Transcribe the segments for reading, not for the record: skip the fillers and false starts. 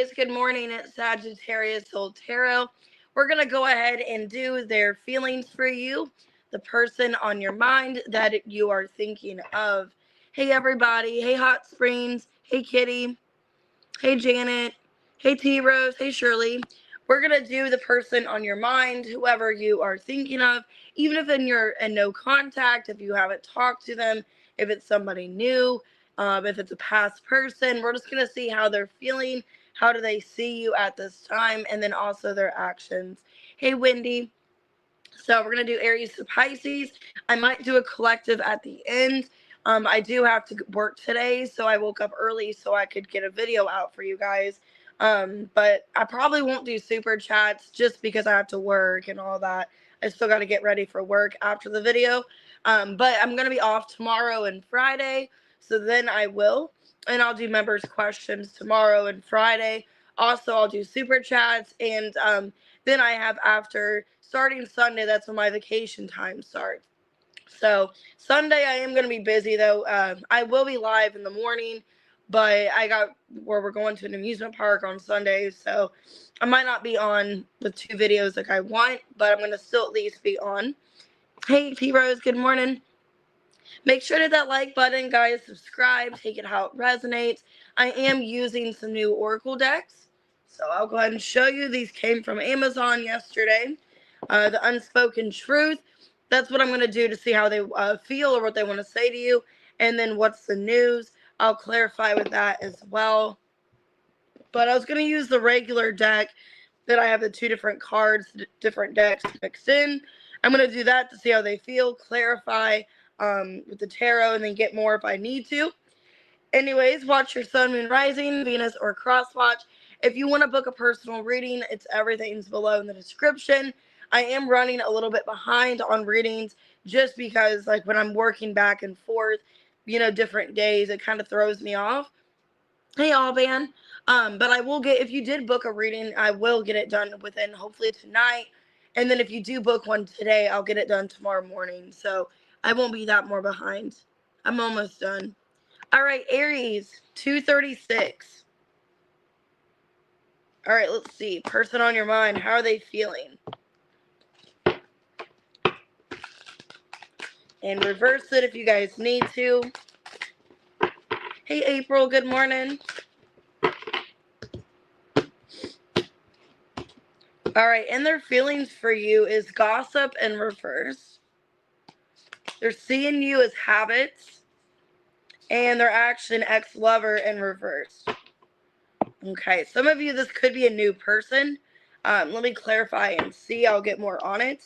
guys. Good morning. It's Sagittarius Soul Tarot. We're going to go ahead and do their feelings for you, the person on your mind that you are thinking of. Hey, everybody. Hey, Hot Springs. Hey, Kitty. Hey, Janet. Hey, T-Rose. Hey, Shirley. We're going to do the person on your mind, whoever you are thinking of, even if you're in no contact, if you haven't talked to them, if it's somebody new, if it's a past person. We're just going to see how they're feeling, how do they see you at this time, and then also their actions. Hey, Wendy. So we're going to do Aries to Pisces. I might do a collective at the end. I do have to work today, so I woke up early so I could get a video out for you guys. But I probably won't do super chats just because I have to work and all that. I still got to get ready for work after the video. But I'm going to be off tomorrow and Friday, so then I will. And I'll do members' questions tomorrow and Friday. Also, I'll do super chats, and then I have after starting Sunday, that's when my vacation time starts. So Sunday I am going to be busy though. I will be live in the morning, but I got where we're going to an amusement park on Sunday, so I might not be on with 2 videos like I want, but I'm going to still at least be on. Hey, T-Rose, good morning. Make sure to hit that like button, guys. Subscribe. Take it how it resonates. I am using some new Oracle decks, so I'll go ahead and show you. These came from Amazon yesterday. The Unspoken Truth. That's what I'm going to do to see how they feel or what they want to say to you. And then what's the news. I'll clarify with that as well. But I was going to use the regular deck that I have the 2 different cards, different decks mixed in. I'm going to do that to see how they feel, clarify with the tarot, and then get more if I need to. Anyways, watch your sun, moon, rising, Venus, or cross watch. If you want to book a personal reading, everything's below in the description. I am running a little bit behind on readings just because, like, when I'm working back and forth, different days, it kind of throws me off. Hey, Alban. But I will get, if you did book a reading, I will get it done within hopefully tonight. And then if you do book one today, I'll get it done tomorrow morning. So I won't be that more behind. I'm almost done. All right, Aries, 236. All right, let's see. Person on your mind, how are they feeling? And reverse it if you guys need to. Hey, April, good morning. All right, and their feelings for you is gossip in reverse. They're seeing you as habits. And their action, ex-lover in reverse. Okay, some of you, this could be a new person. Let me clarify and see. I'll get more on it.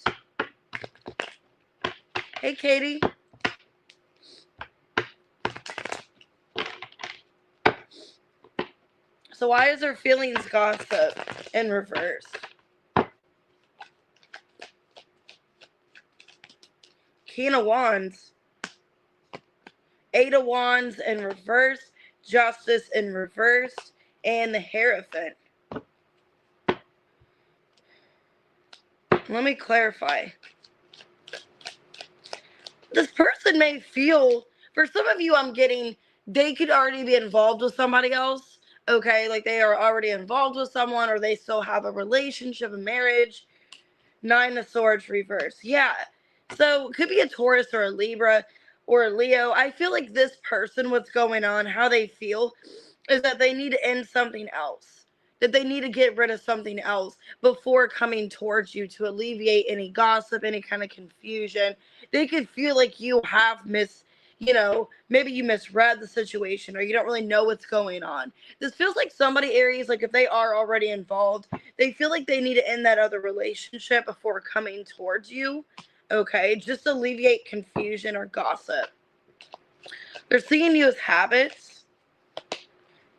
Hey, Katie. So why is their feelings gossip in reverse? King of Wands. 8 of Wands in reverse. Justice in reverse. And the Hierophant. Let me clarify. This person may feel, for some of you I'm getting, they could already be involved with somebody else. Okay, like they are already involved with someone, or they still have a relationship, a marriage. 9 of Swords reverse. Yeah. So it could be a Taurus or a Libra or a Leo. I feel like this person, what's going on, how they feel, is that they need to end something else. That they need to get rid of something else before coming towards you to alleviate any gossip, any kind of confusion. They could feel like you have maybe you misread the situation or you don't really know what's going on. This feels like somebody, Aries, like if they are already involved, they feel like they need to end that other relationship before coming towards you. Okay, just to alleviate confusion or gossip. They're seeing you as habits.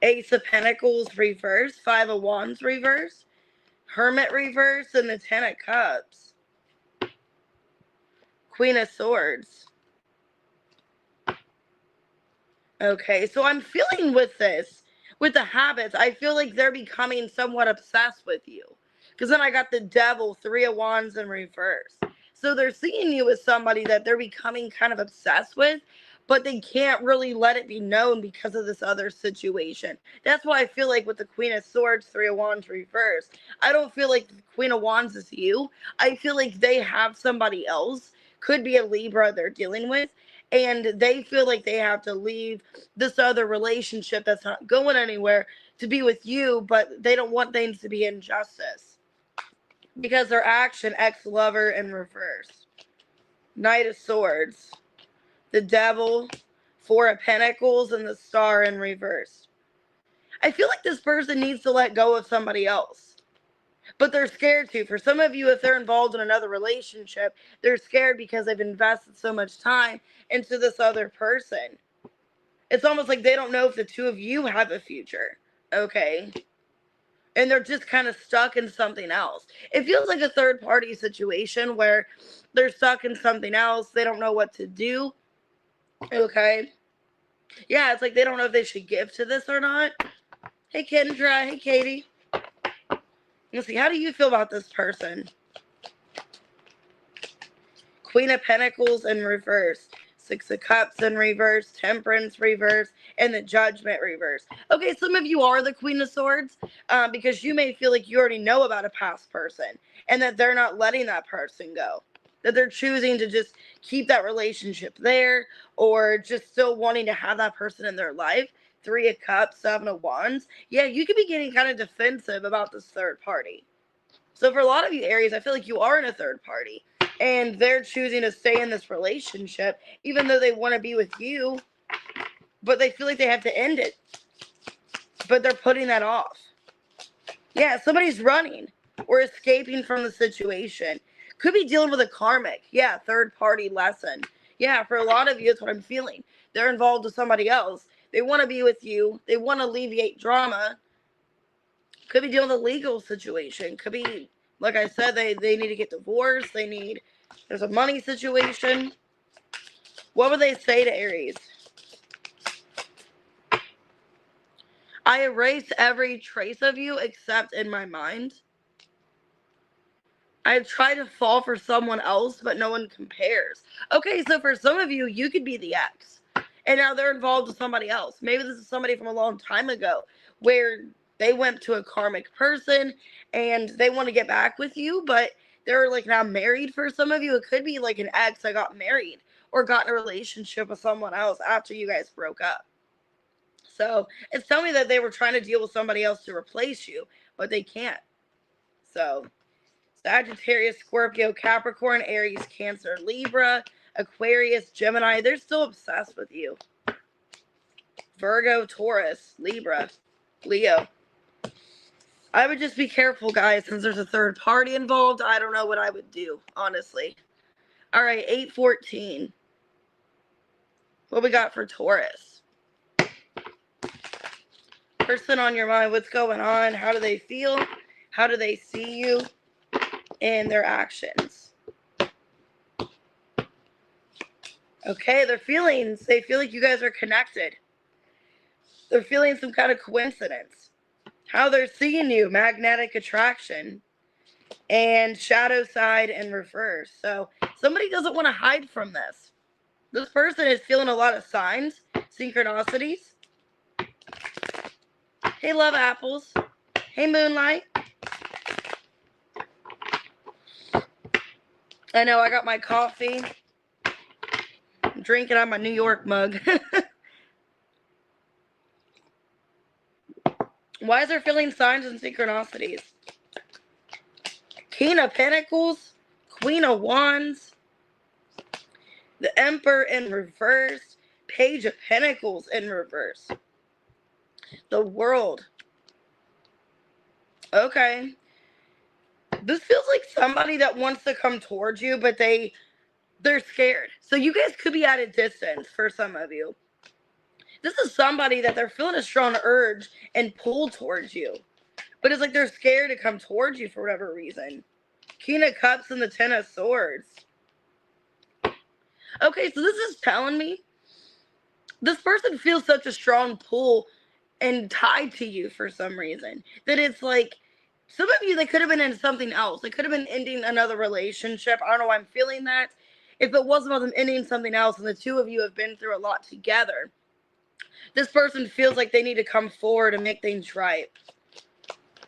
Ace of Pentacles reverse, 5 of Wands reverse, Hermit reverse, and the 10 of Cups. Queen of Swords. Okay, so I'm feeling with this, with the habits, I feel like they're becoming somewhat obsessed with you. Because then I got the Devil, 3 of Wands in reverse. So they're seeing you as somebody that they're becoming kind of obsessed with, but they can't really let it be known because of this other situation. That's why I feel like with the Queen of Swords, Three of Wands reversed, I don't feel like the Queen of Wands is you. I feel like they have somebody else, could be a Libra they're dealing with, and they feel like they have to leave this other relationship that's not going anywhere to be with you, but they don't want things to be injustice because their action, ex-lover in reverse, Knight of Swords, the Devil, Four of Pentacles, and the Star in reverse. I feel like this person needs to let go of somebody else, but they're scared to. For some of you, if they're involved in another relationship, they're scared because they've invested so much time into this other person. It's almost like they don't know if the two of you have a future, okay? And they're just kind of stuck in something else. It feels like a third party situation where they're stuck in something else. They don't know what to do, okay? Yeah, it's like they don't know if they should give to this or not. Hey, Kendra. Hey, Katie. Let's see. How do you feel about this person? Queen of Pentacles in reverse. Six of Cups in reverse. Temperance reverse. And the Judgment reverse. Okay, some of you are the Queen of Swords because you may feel like you already know about a past person and that they're not letting that person go. That they're choosing to just keep that relationship there or just still wanting to have that person in their life. Three of Cups, Seven of Wands. Yeah, you could be getting kind of defensive about this third party. So for a lot of you Aries, I feel like you are in a third party and they're choosing to stay in this relationship even though they want to be with you, but they feel like they have to end it. But they're putting that off. Yeah, somebody's running or escaping from the situation. Could be dealing with a karmic. Yeah, third party lesson. Yeah, for a lot of you, it's what I'm feeling. They're involved with somebody else. They want to be with you. They want to alleviate drama. Could be dealing with a legal situation. Could be, like I said, they need to get divorced. There's a money situation. What would they say to Aries? I erase every trace of you except in my mind. I try to fall for someone else, but no one compares. Okay, so for some of you, you could be the ex. And now they're involved with somebody else. Maybe this is somebody from a long time ago where they went to a karmic person and they want to get back with you, but they're like now married. For some of you, it could be like an ex that got married or got in a relationship with someone else after you guys broke up. So it's telling me that they were trying to deal with somebody else to replace you, but they can't. So Sagittarius, Scorpio, Capricorn, Aries, Cancer, Libra, Aquarius, Gemini, they're still obsessed with you. Virgo, Taurus, Libra, Leo. I would just be careful, guys, since there's a third party involved. I don't know what I would do, honestly. All right, 814. What we got for Taurus? Person on your mind, what's going on? How do they feel? How do they see you? And their actions. Okay, their feelings. They feel like you guys are connected. They're feeling some kind of coincidence. How they're seeing you, magnetic attraction. And shadow side in reverse. So somebody doesn't want to hide from this. This person is feeling a lot of signs, synchronicities. Hey, love apples. Hey, moonlight. I know, I got my coffee. I'm drinking out of my New York mug. Why is there feeling signs and synchronicities? King of Pentacles, Queen of Wands, the Emperor in reverse, Page of Pentacles in reverse, the World. Okay. This feels like somebody that wants to come towards you, but they're scared. So you guys could be at a distance for some of you. This is somebody that they're feeling a strong urge and pull towards you. But it's like they're scared to come towards you for whatever reason. King of Cups and the Ten of Swords. Okay, so this is telling me this person feels such a strong pull and tied to you for some reason that it's like some of you, they could have been in something else. They could have been ending another relationship. I don't know why I'm feeling that. if it wasn't about them ending something else and the two of you have been through a lot together, this person feels like they need to come forward and make things right.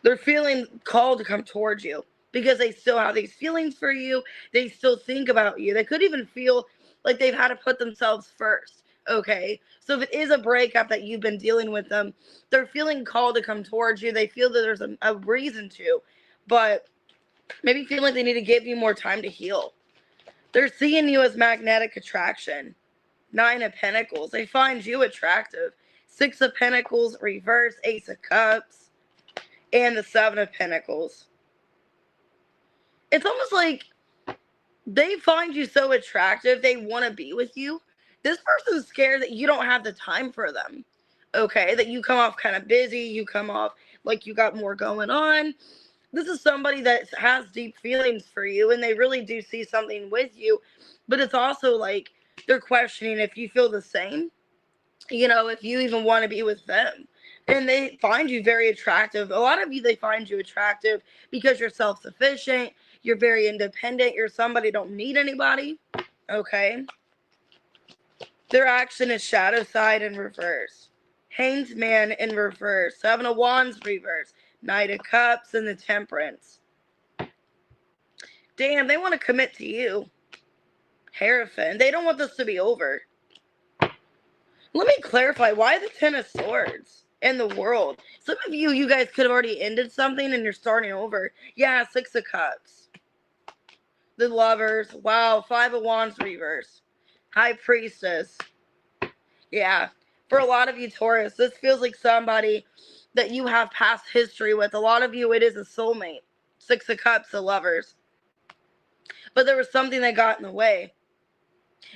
They're feeling called to come towards you because they still have these feelings for you. They still think about you. They could even feel like they've had to put themselves first. Okay. So if it is a breakup that you've been dealing with them, they're feeling called to come towards you. They feel that there's a reason to, but maybe feeling like they need to give you more time to heal. They're seeing you as magnetic attraction. 9 of Pentacles. They find you attractive. 6 of Pentacles, reverse, Ace of Cups, and the 7 of Pentacles. It's almost like they find you so attractive, they want to be with you. This person's scared that you don't have the time for them. Okay, that you come off kind of busy, you come off like you got more going on. This is somebody that has deep feelings for you, and they really do see something with you, but it's also like they're questioning if you feel the same, if you even want to be with them. And they find you very attractive. A lot of you, they find you attractive because you're self-sufficient, you're very independent, you're somebody who don't need anybody, okay? Their action is shadow side in reverse. Hanged Man in reverse. 7 of Wands reverse. Knight of Cups and the Temperance. Damn, they want to commit to you. Hierophant. They don't want this to be over. Let me clarify. Why the 10 of Swords in the World? Some of you guys could have already ended something and you're starting over. Yeah, 6 of Cups. The Lovers. Wow, 5 of Wands reverse. High Priestess. Yeah. For a lot of you, Taurus, this feels like somebody that you have past history with. A lot of you, it is a soulmate. 6 of Cups, the Lovers. But there was something that got in the way.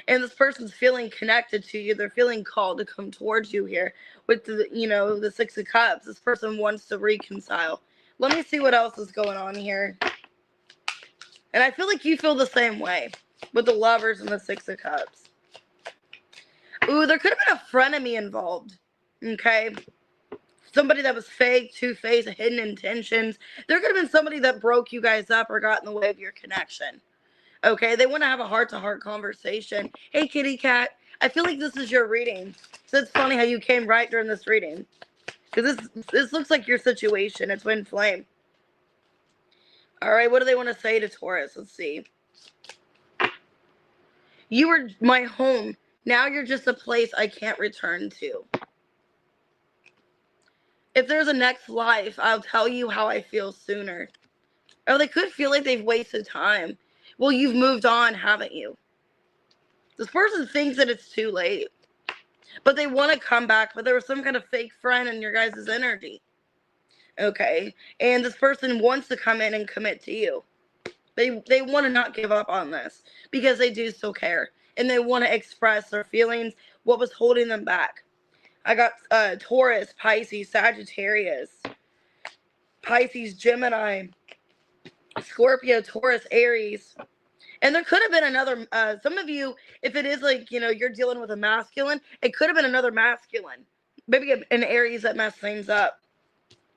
And this person's feeling connected to you. They're feeling called to come towards you here with the 6 of Cups. This person wants to reconcile. Let me see what else is going on here. And I feel like you feel the same way with the Lovers and the 6 of Cups. Ooh, there could have been a frenemy involved. Okay? Somebody that was fake, two-faced, hidden intentions. There could have been somebody that broke you guys up or got in the way of your connection. Okay, they want to have a heart-to-heart conversation. Hey, kitty cat, I feel like this is your reading. So it's funny how you came right during this reading. Because this looks like your situation. It's twin flame. All right, what do they want to say to Taurus? Let's see. You were my home. Now you're just a place I can't return to. If there's a next life, I'll tell you how I feel sooner. Oh, they could feel like they've wasted time. Well, you've moved on, haven't you? This person thinks that it's too late. But they want to come back, but there was some kind of fake friend in your guys' energy. Okay? And this person wants to come in and commit to you. They want to not give up on this because they do still care. And they want to express their feelings, what was holding them back. I got Taurus, Pisces, Sagittarius, Pisces, Gemini, Scorpio, Taurus, Aries. And there could have been another, some of you, if it is like, you're dealing with a masculine, it could have been another masculine. Maybe an Aries that messed things up.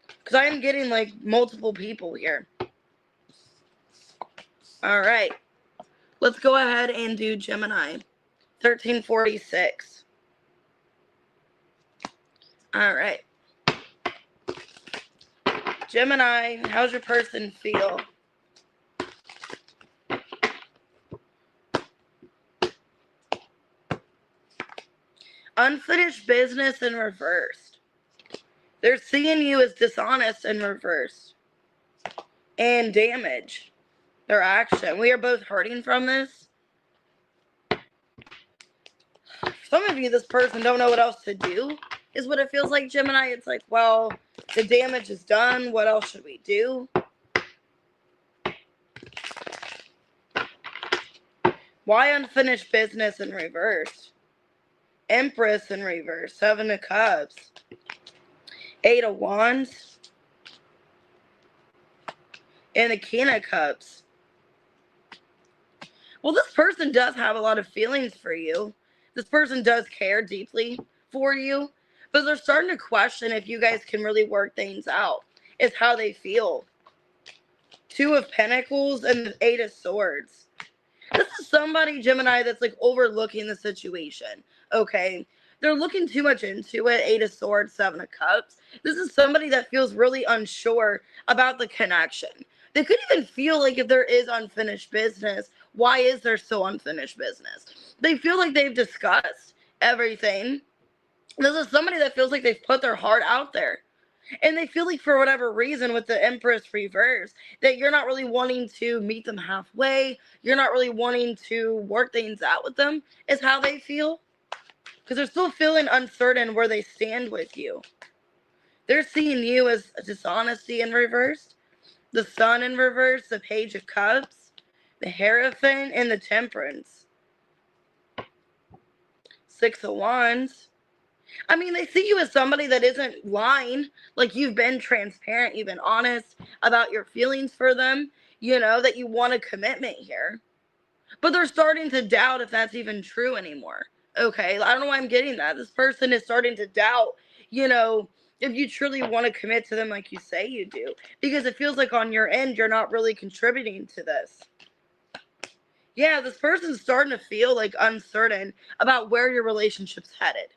Because I am getting like multiple people here. All right. Let's go ahead and do Gemini. 1346. All right. Gemini, how's your person feel? Unfinished business in reverse. They're seeing you as dishonest in reverse. And damage. Their action. We are both hurting from this. Some of you, this person don't know what else to do, is what it feels like, Gemini. It's like, well, the damage is done. What else should we do? Why unfinished business in reverse? Empress in reverse. 7 of Cups. 8 of Wands. And the King of Cups. Well, this person does have a lot of feelings for you. This person does care deeply for you. But they're starting to question if you guys can really work things out. It's how they feel. 2 of Pentacles and the 8 of Swords. This is somebody, Gemini, that's like overlooking the situation. Okay. They're looking too much into it. Eight of Swords, Seven of Cups. This is somebody that feels really unsure about the connection. They could even feel like if there is unfinished business, why is there still unfinished business? They feel like they've discussed everything. This is somebody that feels like they've put their heart out there. And they feel like for whatever reason with the Empress reverse, that you're not really wanting to meet them halfway. You're not really wanting to work things out with them, is how they feel. Because they're still feeling uncertain where they stand with you. They're seeing you as dishonesty in reverse, the Sun in reverse, the Page of Cups, the Hierophant, and the Temperance. Six of Wands. I mean, they see you as somebody that isn't lying. Like, you've been transparent, you've been honest about your feelings for them, you know, that you want a commitment here. But they're starting to doubt if that's even true anymore. Okay, I don't know why I'm getting that. This person is starting to doubt, you know, if you truly want to commit to them like you say you do. Because it feels like on your end, you're not really contributing to this. Yeah, this person's starting to feel like uncertain about where your relationship's headed.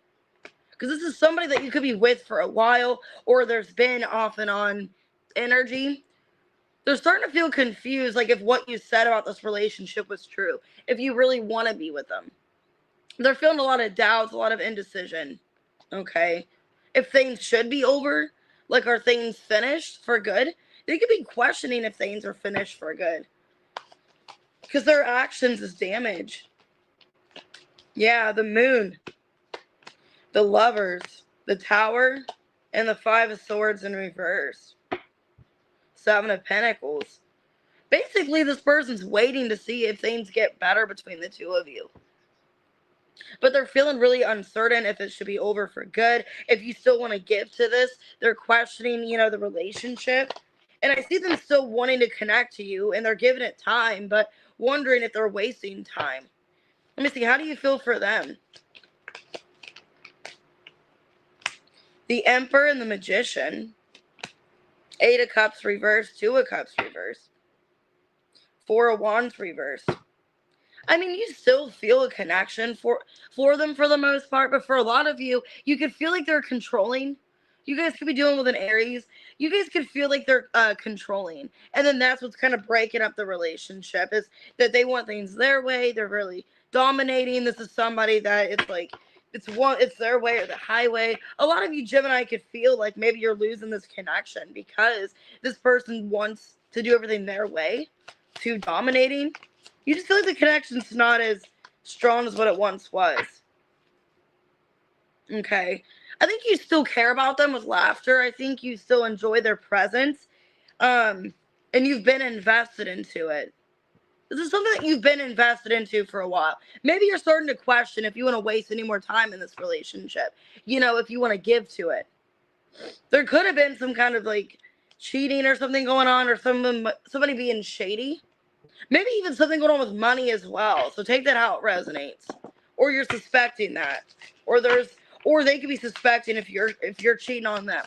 Because this is somebody that you could be with for a while, or there's been off and on energy. They're starting to feel confused, like if what you said about this relationship was true, if you really want to be with them. They're feeling a lot of doubts, a lot of indecision. Okay. If things should be over, like are things finished for good? They could be questioning if things are finished for good. Because their actions is damage. Yeah, the Moon, the Lovers, the Tower, and the Five of Swords in reverse. Seven of Pentacles. Basically, this person's waiting to see if things get better between the two of you. But they're feeling really uncertain if it should be over for good. If you still want to give to this, they're questioning, you know, the relationship. And I see them still wanting to connect to you, and they're giving it time, but wondering if they're wasting time. Let me see, how do you feel for them? The Emperor and the Magician. Eight of Cups reversed, Two of Cups reversed. Four of Wands reversed. I mean, you still feel a connection for them for the most part, but for a lot of you, you could feel like they're controlling. You guys could be dealing with an Aries. You guys could feel like they're controlling. And then that's what's kind of breaking up the relationship, is that they want things their way. They're really dominating. This is somebody that it's like, it's their way or the highway. A lot of you Gemini could feel like maybe you're losing this connection because this person wants to do everything their way, too dominating. You just feel like the connection's not as strong as what it once was. Okay. I think you still care about them with laughter. I think you still enjoy their presence. And you've been invested into it. This is something that you've been invested into for a while. Maybe you're starting to question if you want to waste any more time in this relationship. You know, if you want to give to it. There could have been some kind of like cheating or something going on, or somebody being shady. Maybe even something going on with money as well. So take that how it resonates. Or you're suspecting that. Or they could be suspecting if you're cheating on them.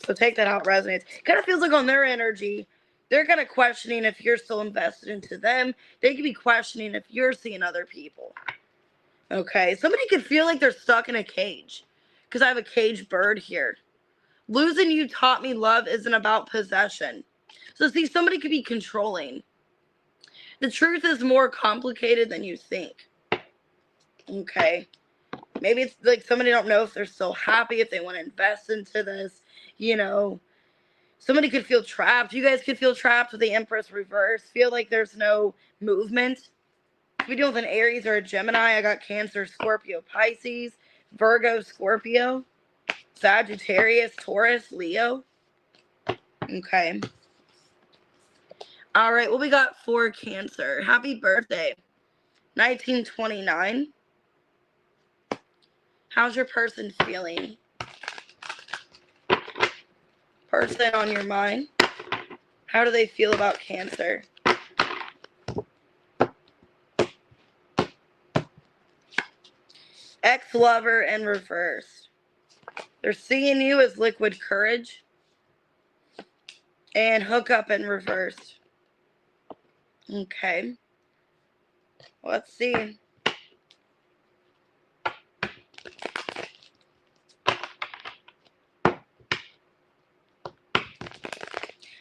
So take that how it resonates. Kind of feels like on their energy, they're kind of questioning if you're still invested into them. They could be questioning if you're seeing other people. Okay. Somebody could feel like they're stuck in a cage. Because I have a caged bird here. Losing you taught me love isn't about possession. So see, somebody could be controlling. The truth is more complicated than you think. Okay. Maybe it's like somebody don't know if they're still happy, if they want to invest into this. You know, somebody could feel trapped. You guys could feel trapped with the Empress reverse. Feel like there's no movement. If we deal with an Aries or a Gemini, I got Cancer, Scorpio, Pisces, Virgo, Scorpio, Sagittarius, Taurus, Leo. Okay. All right, what we got for Cancer? Happy birthday. 1929. How's your person feeling? Person on your mind. How do they feel about Cancer? Ex-lover in reverse. They're seeing you as liquid courage. And hookup in reverse. Okay. Let's see.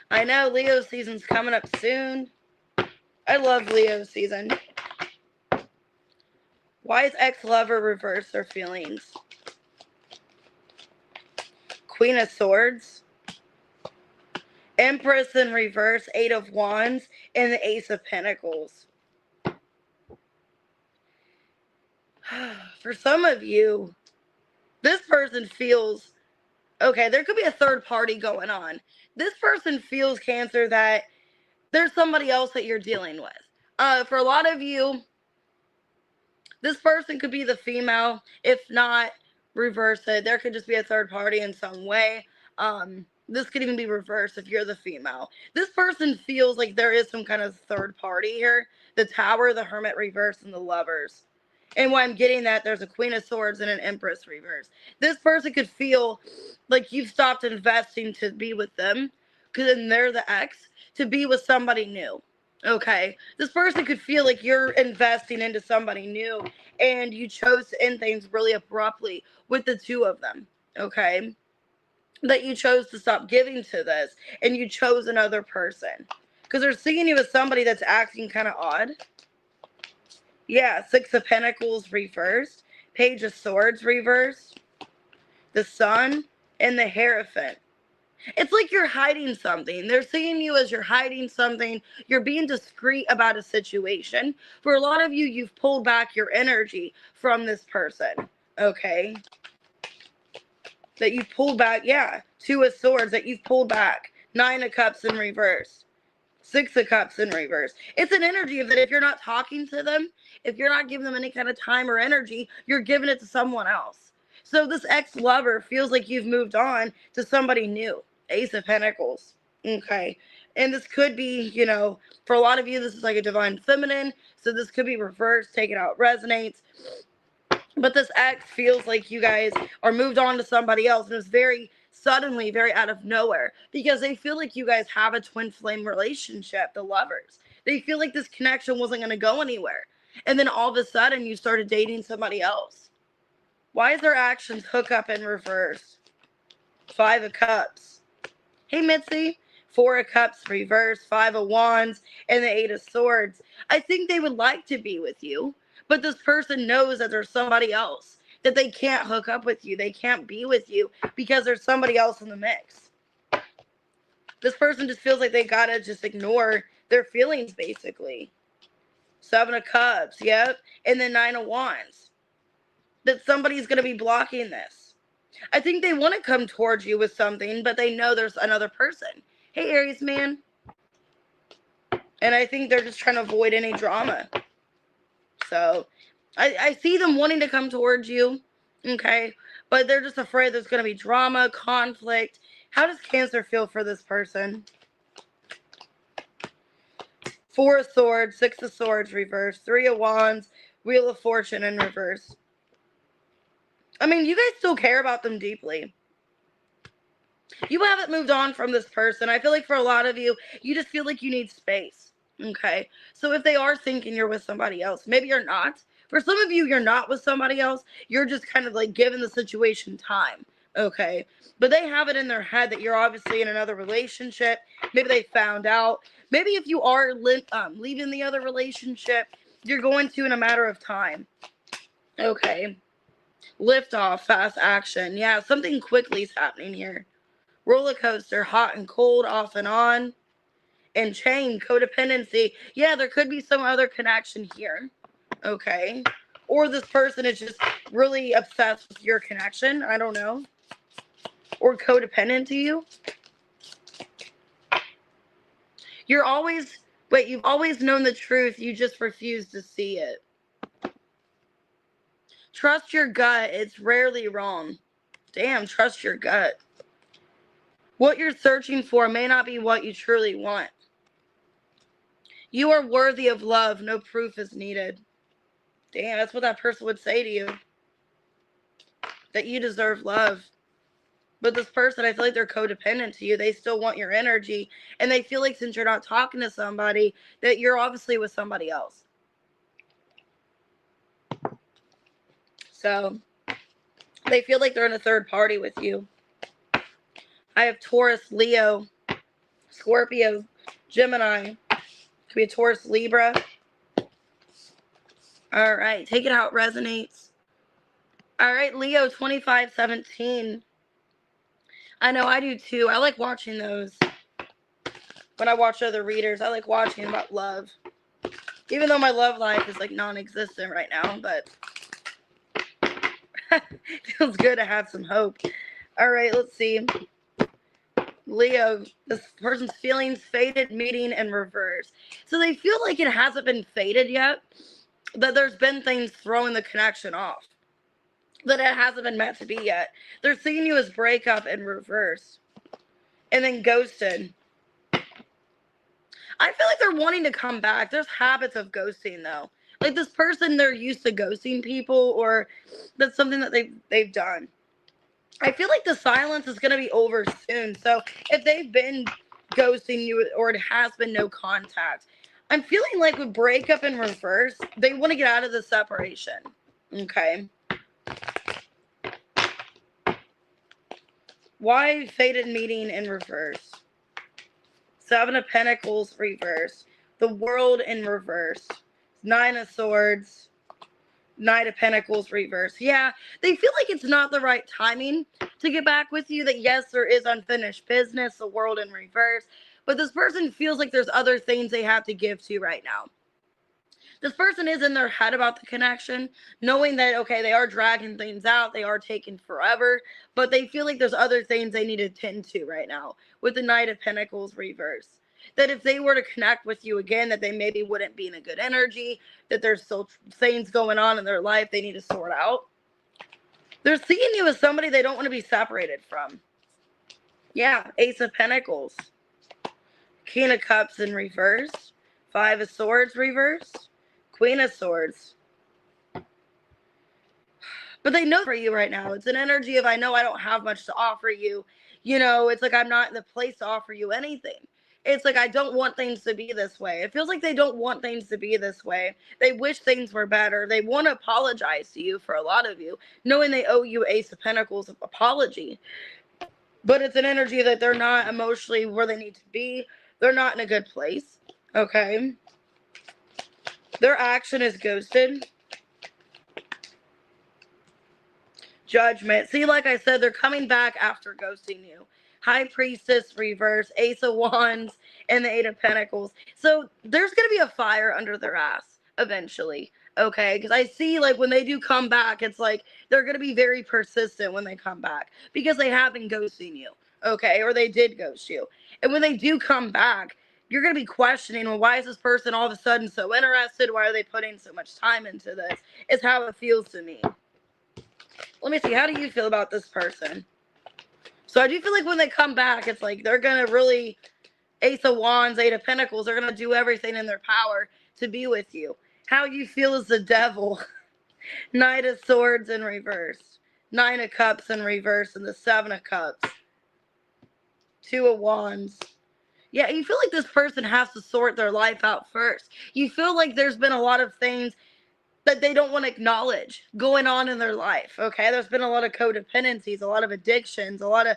I know Leo season's coming up soon. I love Leo season. Why is ex-lover reverse their feelings? Queen of Swords. Empress in reverse, Eight of Wands, and the Ace of Pentacles. For some of you, this person feels, okay, there could be a third party going on. This person feels, Cancer, that there's somebody else that you're dealing with. For a lot of you, this person could be the female. If not, reverse it. There could just be a third party in some way. This could even be reversed if you're the female. This person feels like there is some kind of third party here. The Tower, the Hermit reverse, and the Lovers. And why I'm getting that, there's a Queen of Swords and an Empress reverse. This person could feel like you've stopped investing to be with them, because then they're the ex, to be with somebody new. Okay, this person could feel like you're investing into somebody new and you chose to end things really abruptly with the two of them. Okay, that you chose to stop giving to this and you chose another person because they're seeing you as somebody that's acting kind of odd. Yeah, Six of Pentacles reversed, Page of Swords reversed, the Sun, and the Hierophant. It's like you're hiding something. They're seeing you as you're hiding something. You're being discreet about a situation. For a lot of you, you've pulled back your energy from this person. Okay? That you've pulled back. Yeah. Two of Swords that you've pulled back. Nine of Cups in reverse. Six of Cups in reverse. It's an energy of that if you're not talking to them, if you're not giving them any kind of time or energy, you're giving it to someone else. So this ex-lover feels like you've moved on to somebody new. Ace of Pentacles. Okay. And this could be, for a lot of you, this is like a divine feminine. So this could be reversed, taken out, resonates. But this ex feels like you guys are moved on to somebody else. And it's very suddenly, very out of nowhere. Because they feel like you guys have a twin flame relationship, the Lovers. They feel like this connection wasn't going to go anywhere. And then all of a sudden, you started dating somebody else. Why is their actions hook up in reverse? Five of Cups. Hey, Mitzi. Four of Cups reverse, Five of Wands, and the Eight of Swords. I think they would like to be with you, but this person knows that there's somebody else, that they can't hook up with you. They can't be with you because there's somebody else in the mix. This person just feels like they gotta just ignore their feelings, basically. Seven of Cups, yep. And then Nine of Wands. That somebody's gonna be blocking this. I think they want to come towards you with something, but they know there's another person. Hey, Aries man. And I think they're just trying to avoid any drama. So, I see them wanting to come towards you, okay? But they're just afraid there's going to be drama, conflict. How does Cancer feel for this person? Four of Swords, Six of Swords reverse, Three of Wands, Wheel of Fortune in reverse. I mean, you guys still care about them deeply. You haven't moved on from this person. I feel like for a lot of you, you just feel like you need space. Okay? So if they are thinking you're with somebody else, maybe you're not. For some of you, you're not with somebody else. You're just kind of like giving the situation time. Okay? But they have it in their head that you're obviously in another relationship. Maybe they found out. Maybe if you are leaving the other relationship, you're going to in a matter of time. Okay? Lift off, fast action. Yeah, something quickly is happening here. Roller coaster, hot and cold, off and on. And chain, codependency. Yeah, there could be some other connection here. Okay. Or this person is just really obsessed with your connection. I don't know. Or codependent to you. You've always known the truth. You just refuse to see it. Trust your gut. It's rarely wrong. Damn, trust your gut. What you're searching for may not be what you truly want. You are worthy of love. No proof is needed. Damn, that's what that person would say to you. That you deserve love. But this person, I feel like they're codependent to you. They still want your energy. And they feel like since you're not talking to somebody, that you're obviously with somebody else. So they feel like they're in a third party with you. I have Taurus, Leo, Scorpio, Gemini. Could be a Taurus, Libra. All right, take it how it resonates. All right, Leo 2517. I know I do too. I like watching those. When I watch other readers, I like watching about love. Even though my love life is like non-existent right now, but it feels good to have some hope. All right, let's see. Leo, this person's feelings faded, meeting in reverse. So they feel like it hasn't been faded yet, that there's been things throwing the connection off, that it hasn't been meant to be yet. They're seeing you as breakup in reverse and then ghosted. I feel like they're wanting to come back. There's habits of ghosting though. Like this person, they're used to ghosting people, or that's something that they've done. I feel like the silence is going to be over soon. So if they've been ghosting you or it has been no contact, I'm feeling like with breakup in reverse, they want to get out of the separation. Okay. Why faded meeting in reverse? Seven of Pentacles reverse. The World in reverse. Nine of Swords. Knight of Pentacles reverse. Yeah, they feel like it's not the right timing to get back with you. That yes, there is unfinished business. The World in reverse. But this person feels like there's other things they have to give to right now. This person is in their head about the connection, knowing that, okay, they are dragging things out. They are taking forever. But they feel like there's other things they need to tend to right now with the Knight of Pentacles reverse. That if they were to connect with you again, that they maybe wouldn't be in a good energy, that there's still things going on in their life they need to sort out. They're seeing you as somebody they don't want to be separated from. Yeah, Ace of Pentacles. King of Cups in reverse. Five of Swords reverse. Queen of Swords. But they know for you right now. It's an energy of, I know I don't have much to offer you. You know, it's like I'm not in the place to offer you anything. It's like I don't want things to be this way. It feels like they don't want things to be this way. They wish things were better. They want to apologize to you, for a lot of you, knowing they owe you Ace of Pentacles apology. But it's an energy that they're not emotionally where they need to be. They're not in a good place. Okay. Their action is ghosted. Judgment. See, like I said, they're coming back after ghosting you. High Priestess reverse, Ace of Wands, and the Eight of Pentacles. So there's going to be a fire under their ass eventually. Okay, because I see like when they do come back, it's like they're going to be very persistent when they come back because they have been ghosting you. Okay, or they did ghost you. And when they do come back, you're going to be questioning, well, why is this person all of a sudden so interested? Why are they putting so much time into this? It's how it feels to me. Let me see. How do you feel about this person? So I do feel like when they come back, it's like they're going to really, Ace of Wands, Eight of Pentacles, they're going to do everything in their power to be with you. How you feel is the Devil. Knight of Swords in reverse. Nine of Cups in reverse, and the Seven of Cups. Two of Wands. Yeah, you feel like this person has to sort their life out first. You feel like there's been a lot of things that they don't want to acknowledge going on in their life. Okay, there's been a lot of codependencies, a lot of addictions, a lot of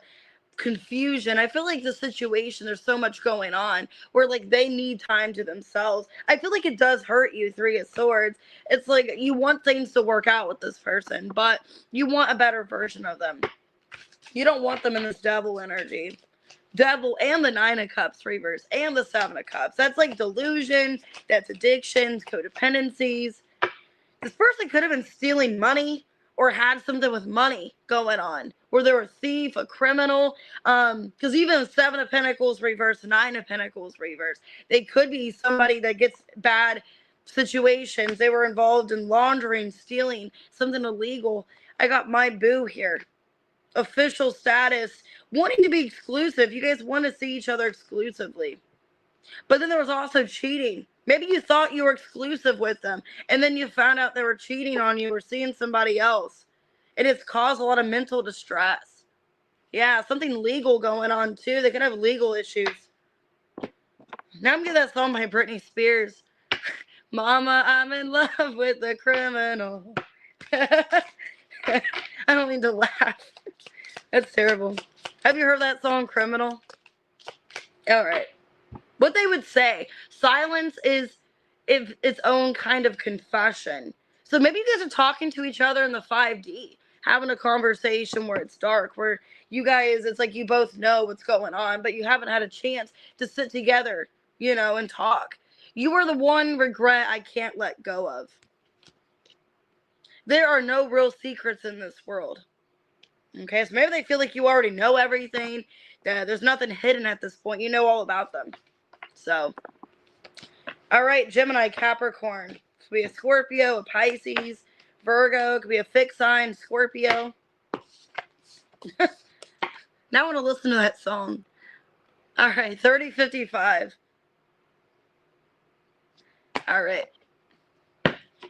confusion. I feel like the situation, there's so much going on where like they need time to themselves. I feel like it does hurt you. Three of Swords. It's like you want things to work out with this person, but you want a better version of them. You don't want them in this Devil energy. Devil and the Nine of Cups reverse and the Seven of Cups. That's like delusion. That's addictions, codependencies. This person could have been stealing money or had something with money going on, where they were a thief, a criminal. Because even Seven of Pentacles reverse, Nine of Pentacles reverse, they could be somebody that gets bad situations. They were involved in laundering, stealing, something illegal. I got my boo here. Official status, wanting to be exclusive. You guys want to see each other exclusively. But then there was also cheating. Maybe you thought you were exclusive with them, and then you found out they were cheating on you or seeing somebody else. And it's caused a lot of mental distress. Yeah, something legal going on, too. They could have legal issues. Now I'm getting that song by Britney Spears. Mama, I'm in love with the criminal. I don't mean to laugh. That's terrible. Have you heard that song, Criminal? All right. What they would say, silence is its own kind of confession. So maybe you guys are talking to each other in the 5D, having a conversation where it's dark, where you guys, it's like you both know what's going on, but you haven't had a chance to sit together, and talk. You are the one regret I can't let go of. There are no real secrets in this world. Okay, so maybe they feel like you already know everything, that there's nothing hidden at this point. You know all about them. So, all right, Gemini, Capricorn. It could be a Scorpio, a Pisces, Virgo. It could be a fixed sign, Scorpio. Now I want to listen to that song. All right, 3055. All right.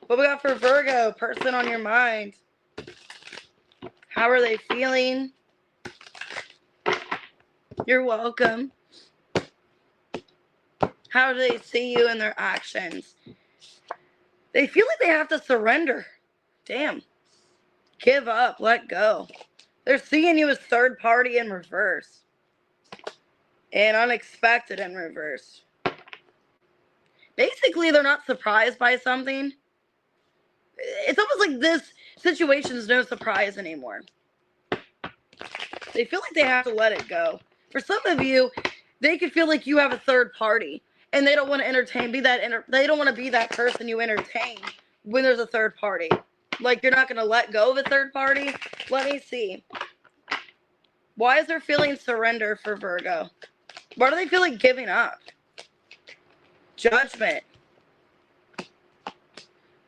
What we got for Virgo? Person on your mind. How are they feeling? You're welcome. How do they see you in their actions? They feel like they have to surrender. Damn. Give up. Let go. They're seeing you as third party in reverse. And unexpected in reverse. Basically, they're not surprised by something. It's almost like this situation is no surprise anymore. They feel like they have to let it go. For some of you, they could feel like you have a third party. And they don't want to entertain, they don't want to be that person you entertain when there's a third party. Like, you're not going to let go of a third party? Let me see. Why is there feeling surrender for Virgo? Why do they feel like giving up? Judgment.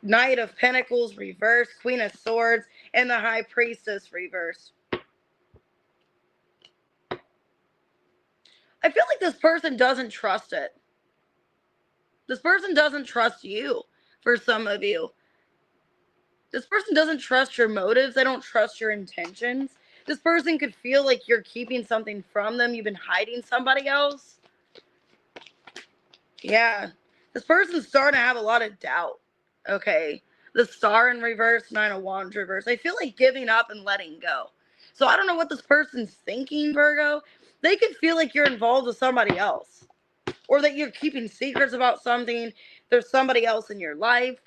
Knight of Pentacles reverse, Queen of Swords, and the High Priestess reverse. I feel like this person doesn't trust it. This person doesn't trust you, for some of you. This person doesn't trust your motives. They don't trust your intentions. This person could feel like you're keeping something from them. You've been hiding somebody else. Yeah. This person's starting to have a lot of doubt. Okay. The Star in reverse, Nine of Wands reverse. I feel like giving up and letting go. So I don't know what this person's thinking, Virgo. They could feel like you're involved with somebody else. Or that you're keeping secrets about something. There's somebody else in your life.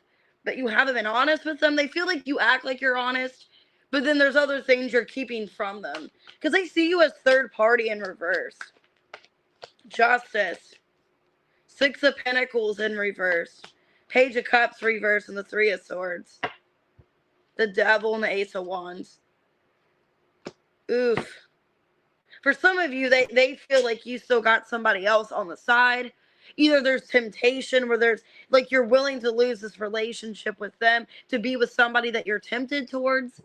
That you haven't been honest with them. They feel like you act like you're honest. But then there's other things you're keeping from them. Because they see you as third party in reverse. Justice. Six of Pentacles in reverse. Page of Cups reverse and the Three of Swords. The Devil and the Ace of Wands. Oof. For some of you, they feel like you still got somebody else on the side. Either there's temptation where there's like you're willing to lose this relationship with them to be with somebody that you're tempted towards.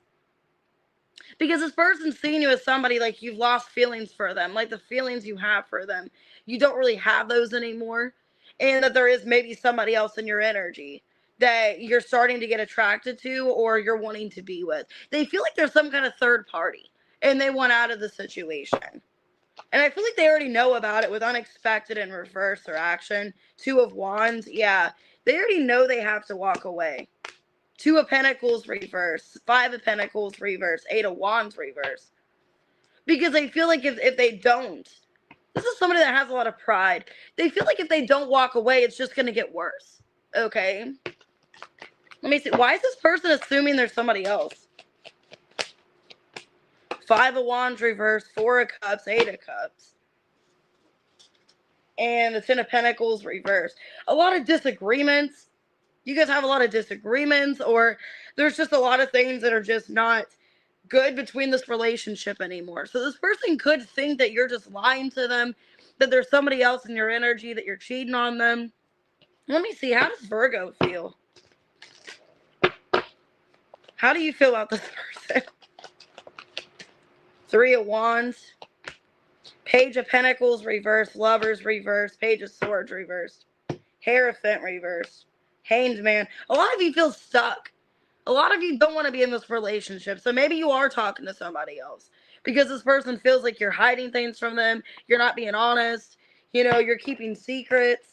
Because this person's seeing you as somebody like you've lost feelings for them, like the feelings you have for them. You don't really have those anymore. And that there is maybe somebody else in your energy that you're starting to get attracted to or you're wanting to be with. They feel like there's some kind of third party and they want out of the situation. And I feel like they already know about it with unexpected and reverse or action. Two of Wands. Yeah, they already know they have to walk away. Two of Pentacles reverse. Five of Pentacles reverse. Eight of Wands reverse. Because they feel like if they don't, this is somebody that has a lot of pride. They feel like if they don't walk away, it's just going to get worse. Okay. Let me see. Why is this person assuming there's somebody else? Five of Wands reverse. Four of Cups. Eight of Cups. And the Ten of Pentacles reverse. A lot of disagreements. You guys have a lot of disagreements, or there's just a lot of things that are just not good between this relationship anymore. So this person could think that you're just lying to them, that there's somebody else in your energy, that you're cheating on them. Let me see. How does Virgo feel? How do you feel about this person? Three of Wands. Page of Pentacles reverse. Lovers reverse. Page of Swords reverse. Hierophant reverse. Hanged Man. A lot of you feel stuck. A lot of you don't want to be in this relationship. So maybe you are talking to somebody else. Because this person feels like you're hiding things from them. You're not being honest. You know, you're keeping secrets.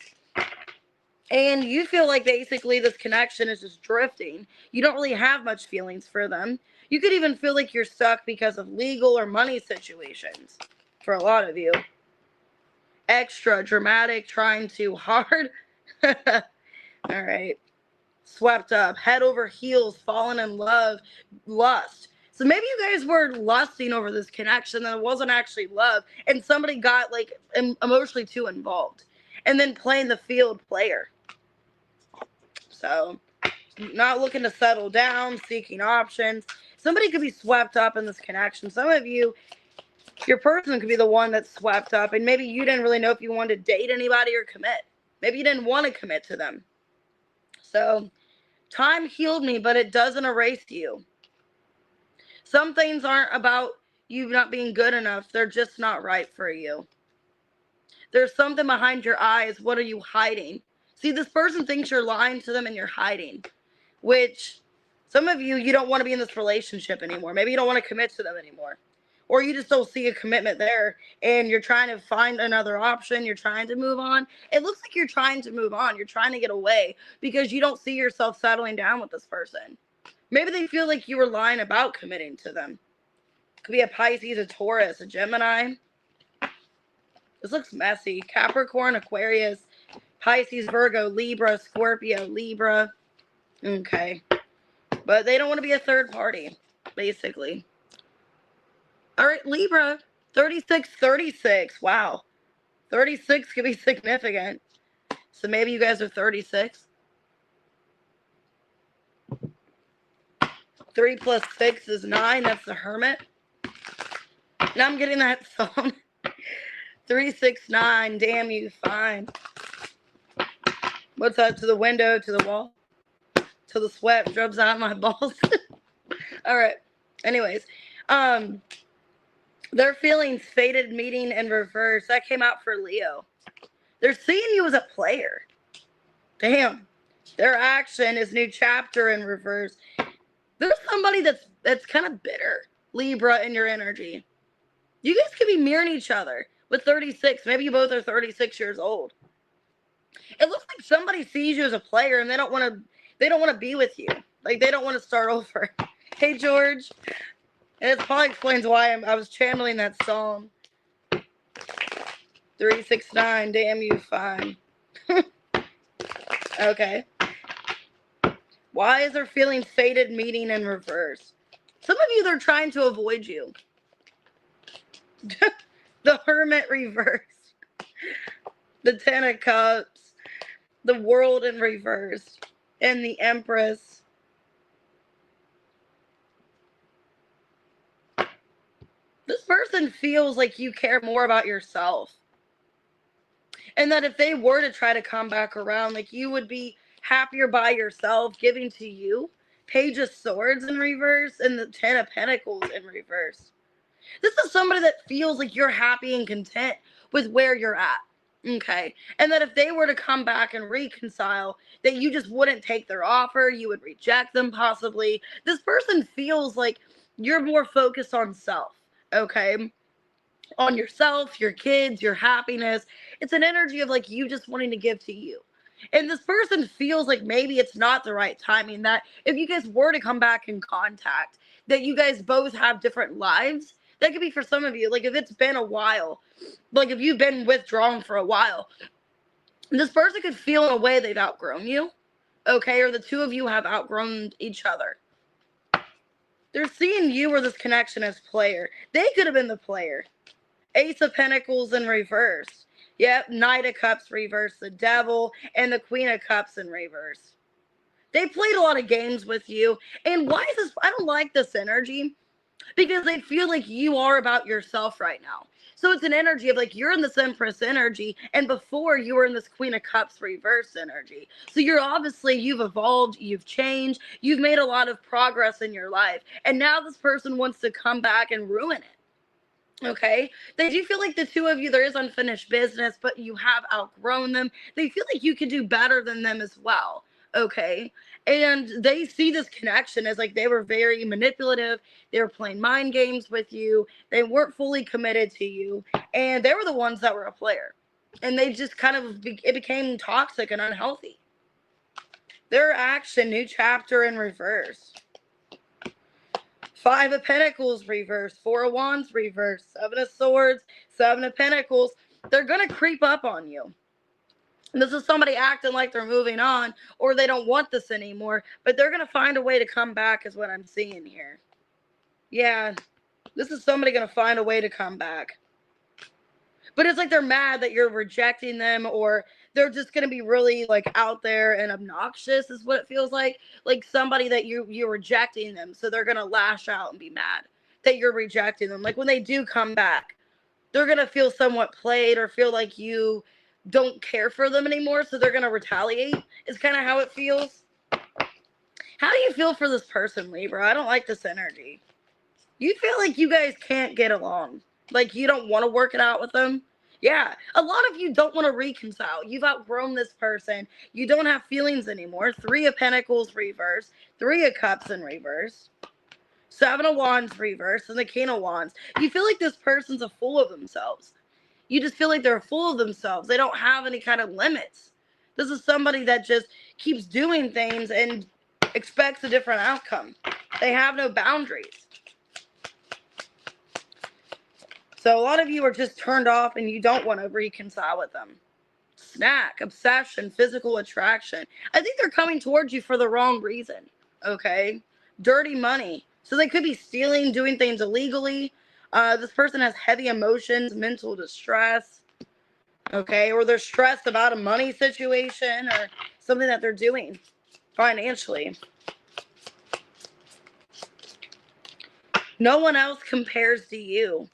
And you feel like basically this connection is just drifting. You don't really have much feelings for them. You could even feel like you're stuck because of legal or money situations for a lot of you. Extra dramatic, trying too hard. All right. Swept up, head over heels, fallen in love, lust. So maybe you guys were lusting over this connection that it wasn't actually love, and somebody got like emotionally too involved, and then playing the field player. So, not looking to settle down, seeking options. Somebody could be swept up in this connection. Some of you, your person could be the one that's swept up, and maybe you didn't really know if you wanted to date anybody or commit. Maybe you didn't want to commit to them. So, time healed me, but it doesn't erase you. Some things aren't about you not being good enough. They're just not right for you. There's something behind your eyes. What are you hiding? See, this person thinks you're lying to them and you're hiding, which some of you don't want to be in this relationship anymore. Maybe you don't want to commit to them anymore. Or you just don't see a commitment there and you're trying to find another option. You're trying to move on. It looks like you're trying to move on. You're trying to get away because you don't see yourself settling down with this person. Maybe they feel like you were lying about committing to them. Could be a Pisces, a Taurus, a Gemini. This looks messy. Capricorn, Aquarius, Pisces, Virgo, Libra, Scorpio, Libra. Okay. But they don't want to be a third party, basically. All right, Libra, 36. Wow. 36 could be significant. So maybe you guys are 36. 3 plus 6 is 9. That's the Hermit. Now I'm getting that song. 3, 6, 9. Damn you, fine. What's up? To the window, to the wall, till the sweat drips out my balls. All right. Anyways, their feelings faded, meeting in reverse. That came out for Leo. They're seeing you as a player. Damn. Their action is new chapter in reverse. There's somebody that's kind of bitter, Libra, in your energy. You guys could be mirroring each other with 36. Maybe you both are 36 years old. It looks like somebody sees you as a player and they don't want to be with you. Like they don't want to start over. Hey George. And it probably explains why I was channeling that song. 3, 6, 9. Damn you, fine. Okay. Why is their feeling faded, meeting in reverse? Some of you, they're trying to avoid you. The Hermit reverse. The 10 of Cups. The World in reverse. And the Empress. This person feels like you care more about yourself. And that if they were to try to come back around, like you would be happier by yourself, giving to you. Page of Swords in reverse and the 10 of Pentacles in reverse. This is somebody that feels like you're happy and content with where you're at. Okay. And that if they were to come back and reconcile, that you just wouldn't take their offer. You would reject them possibly. This person feels like you're more focused on self. Okay. On yourself, your kids, your happiness. It's an energy of like you just wanting to give to you. And this person feels like maybe it's not the right timing, that if you guys were to come back in contact, that you guys both have different lives. That could be for some of you. Like if it's been a while, like if you've been withdrawn for a while, this person could feel in a way they've outgrown you. Okay. Or the two of you have outgrown each other. They're seeing you or this connection as player. They could have been the player. Ace of Pentacles in reverse. Yep, Knight of Cups reverse, the Devil, and the Queen of Cups in reverse. They played a lot of games with you. And why is this? I don't like this energy because they feel like you are about yourself right now. So it's an energy of like you're in this Empress energy, and before you were in this Queen of Cups reverse energy. So you've evolved, you've changed, you've made a lot of progress in your life. And now this person wants to come back and ruin it. Okay, they do feel like the two of you, there is unfinished business, but you have outgrown them. They feel like you could do better than them as well. Okay, and they see this connection as like they were very manipulative. They were playing mind games with you. They weren't fully committed to you, and they were the ones that were a player. And they just kind of, it became toxic and unhealthy. Their action, new chapter in reverse. 5 of Pentacles reverse, 4 of Wands reverse, 7 of Swords, 7 of Pentacles. They're going to creep up on you. This is somebody acting like they're moving on or they don't want this anymore, but they're going to find a way to come back is what I'm seeing here. Yeah, this is somebody going to find a way to come back. But it's like they're mad that you're rejecting them, or they're just going to be really like out there and obnoxious is what it feels like. Like somebody that you're rejecting them. So they're going to lash out and be mad that you're rejecting them. Like when they do come back, they're going to feel somewhat played or feel like you don't care for them anymore. So they're going to retaliate is kind of how it feels. How do you feel for this person, Libra? I don't like this energy. You feel like you guys can't get along. Like you don't want to work it out with them. Yeah, a lot of you don't want to reconcile. You've outgrown this person. You don't have feelings anymore. 3 of Pentacles reverse, 3 of Cups in reverse, 7 of Wands reverse, and the King of Wands. You feel like this person's a fool of themselves. You just feel like they're a fool of themselves. They don't have any kind of limits. This is somebody that just keeps doing things and expects a different outcome. They have no boundaries. So a lot of you are just turned off and you don't want to reconcile with them. Snack, obsession, physical attraction. I think they're coming towards you for the wrong reason. Okay? Dirty money. So they could be stealing, doing things illegally. This person has heavy emotions, mental distress. Okay? Or they're stressed about a money situation or something that they're doing financially. No one else compares to you.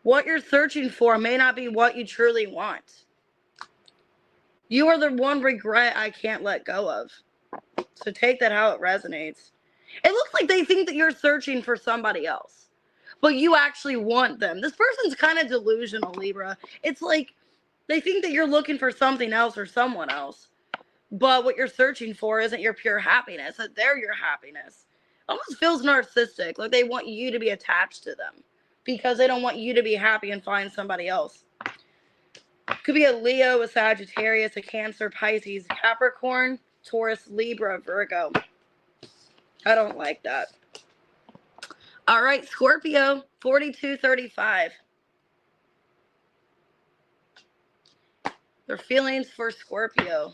What you're searching for may not be what you truly want. You are the one regret I can't let go of. So take that how it resonates. It looks like they think that you're searching for somebody else, but you actually want them. This person's kind of delusional, Libra. It's like they think that you're looking for something else or someone else, but what you're searching for isn't your pure happiness, that they're your happiness. Almost feels narcissistic, like they want you to be attached to them, because they don't want you to be happy and find somebody else. Could be a Leo, a Sagittarius, a Cancer, Pisces, Capricorn, Taurus, Libra, Virgo. I don't like that. All right, Scorpio, 4235. Their feelings for Scorpio.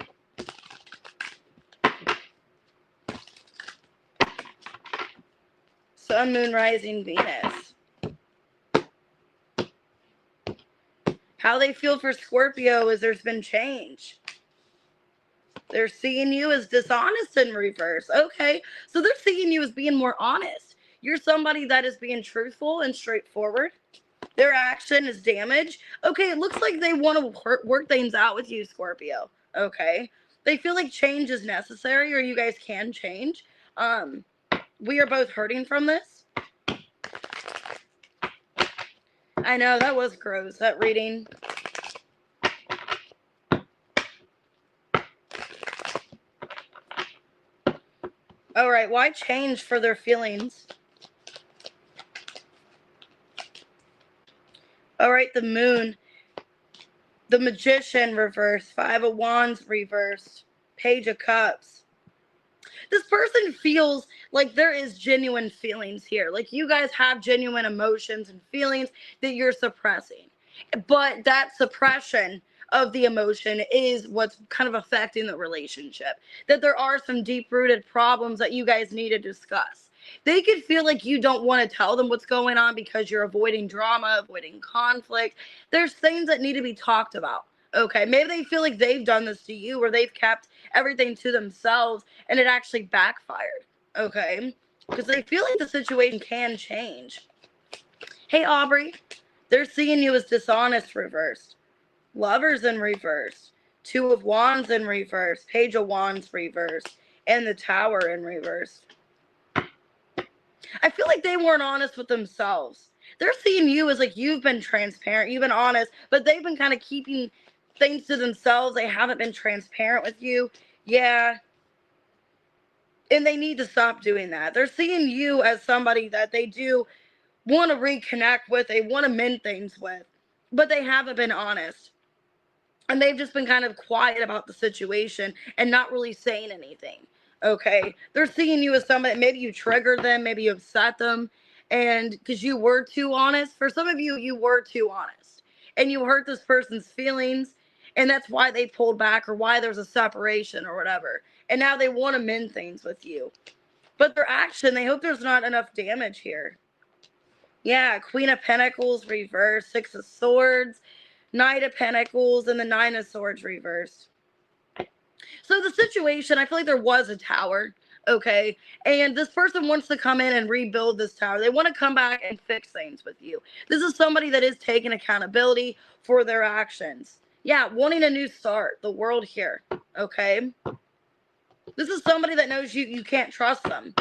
Sun, Moon, Rising, Venus. How they feel for Scorpio is there's been change. They're seeing you as dishonest in reverse. Okay, so they're seeing you as being more honest. You're somebody that is being truthful and straightforward. Their action is damage. Okay, it looks like they want to work things out with you, Scorpio. Okay, they feel like change is necessary, or you guys can change. We are both hurting from this. I know, that was gross, that reading. All right, why change for their feelings? All right, the Moon. The Magician reversed. 5 of Wands reversed. Page of Cups. This person feels like there is genuine feelings here. Like you guys have genuine emotions and feelings that you're suppressing. But that suppression of the emotion is what's kind of affecting the relationship. That there are some deep-rooted problems that you guys need to discuss. They could feel like you don't want to tell them what's going on because you're avoiding drama, avoiding conflict. There's things that need to be talked about. Okay, maybe they feel like they've done this to you, or they've kept everything to themselves and it actually backfired. Okay, because they feel like the situation can change. Hey, Aubrey, they're seeing you as dishonest reversed. Lovers in reverse. 2 of Wands in reverse. Page of Wands reversed. And the Tower in reverse. I feel like they weren't honest with themselves. They're seeing you as like you've been transparent, you've been honest, but they've been kind of keeping things to themselves. They haven't been transparent with you. Yeah. And they need to stop doing that. They're seeing you as somebody that they do want to reconnect with. They want to mend things with. but they haven't been honest. And they've just been kind of quiet about the situation and not really saying anything. Okay. They're seeing you as somebody, maybe you triggered them, maybe you upset them. And because you were too honest, for some of you, you were too honest. And you hurt this person's feelings. And that's why they pulled back or why there's a separation or whatever. And now they want to mend things with you. But their action, they hope there's not enough damage here. Yeah, Queen of Pentacles reversed, Six of Swords, Knight of Pentacles, and the Nine of Swords reversed. So the situation, I feel like there was a tower, okay? And this person wants to come in and rebuild this tower. They want to come back and fix things with you. This is somebody that is taking accountability for their actions. Yeah, wanting a new start, the world here, okay? This is somebody that knows you can't trust them.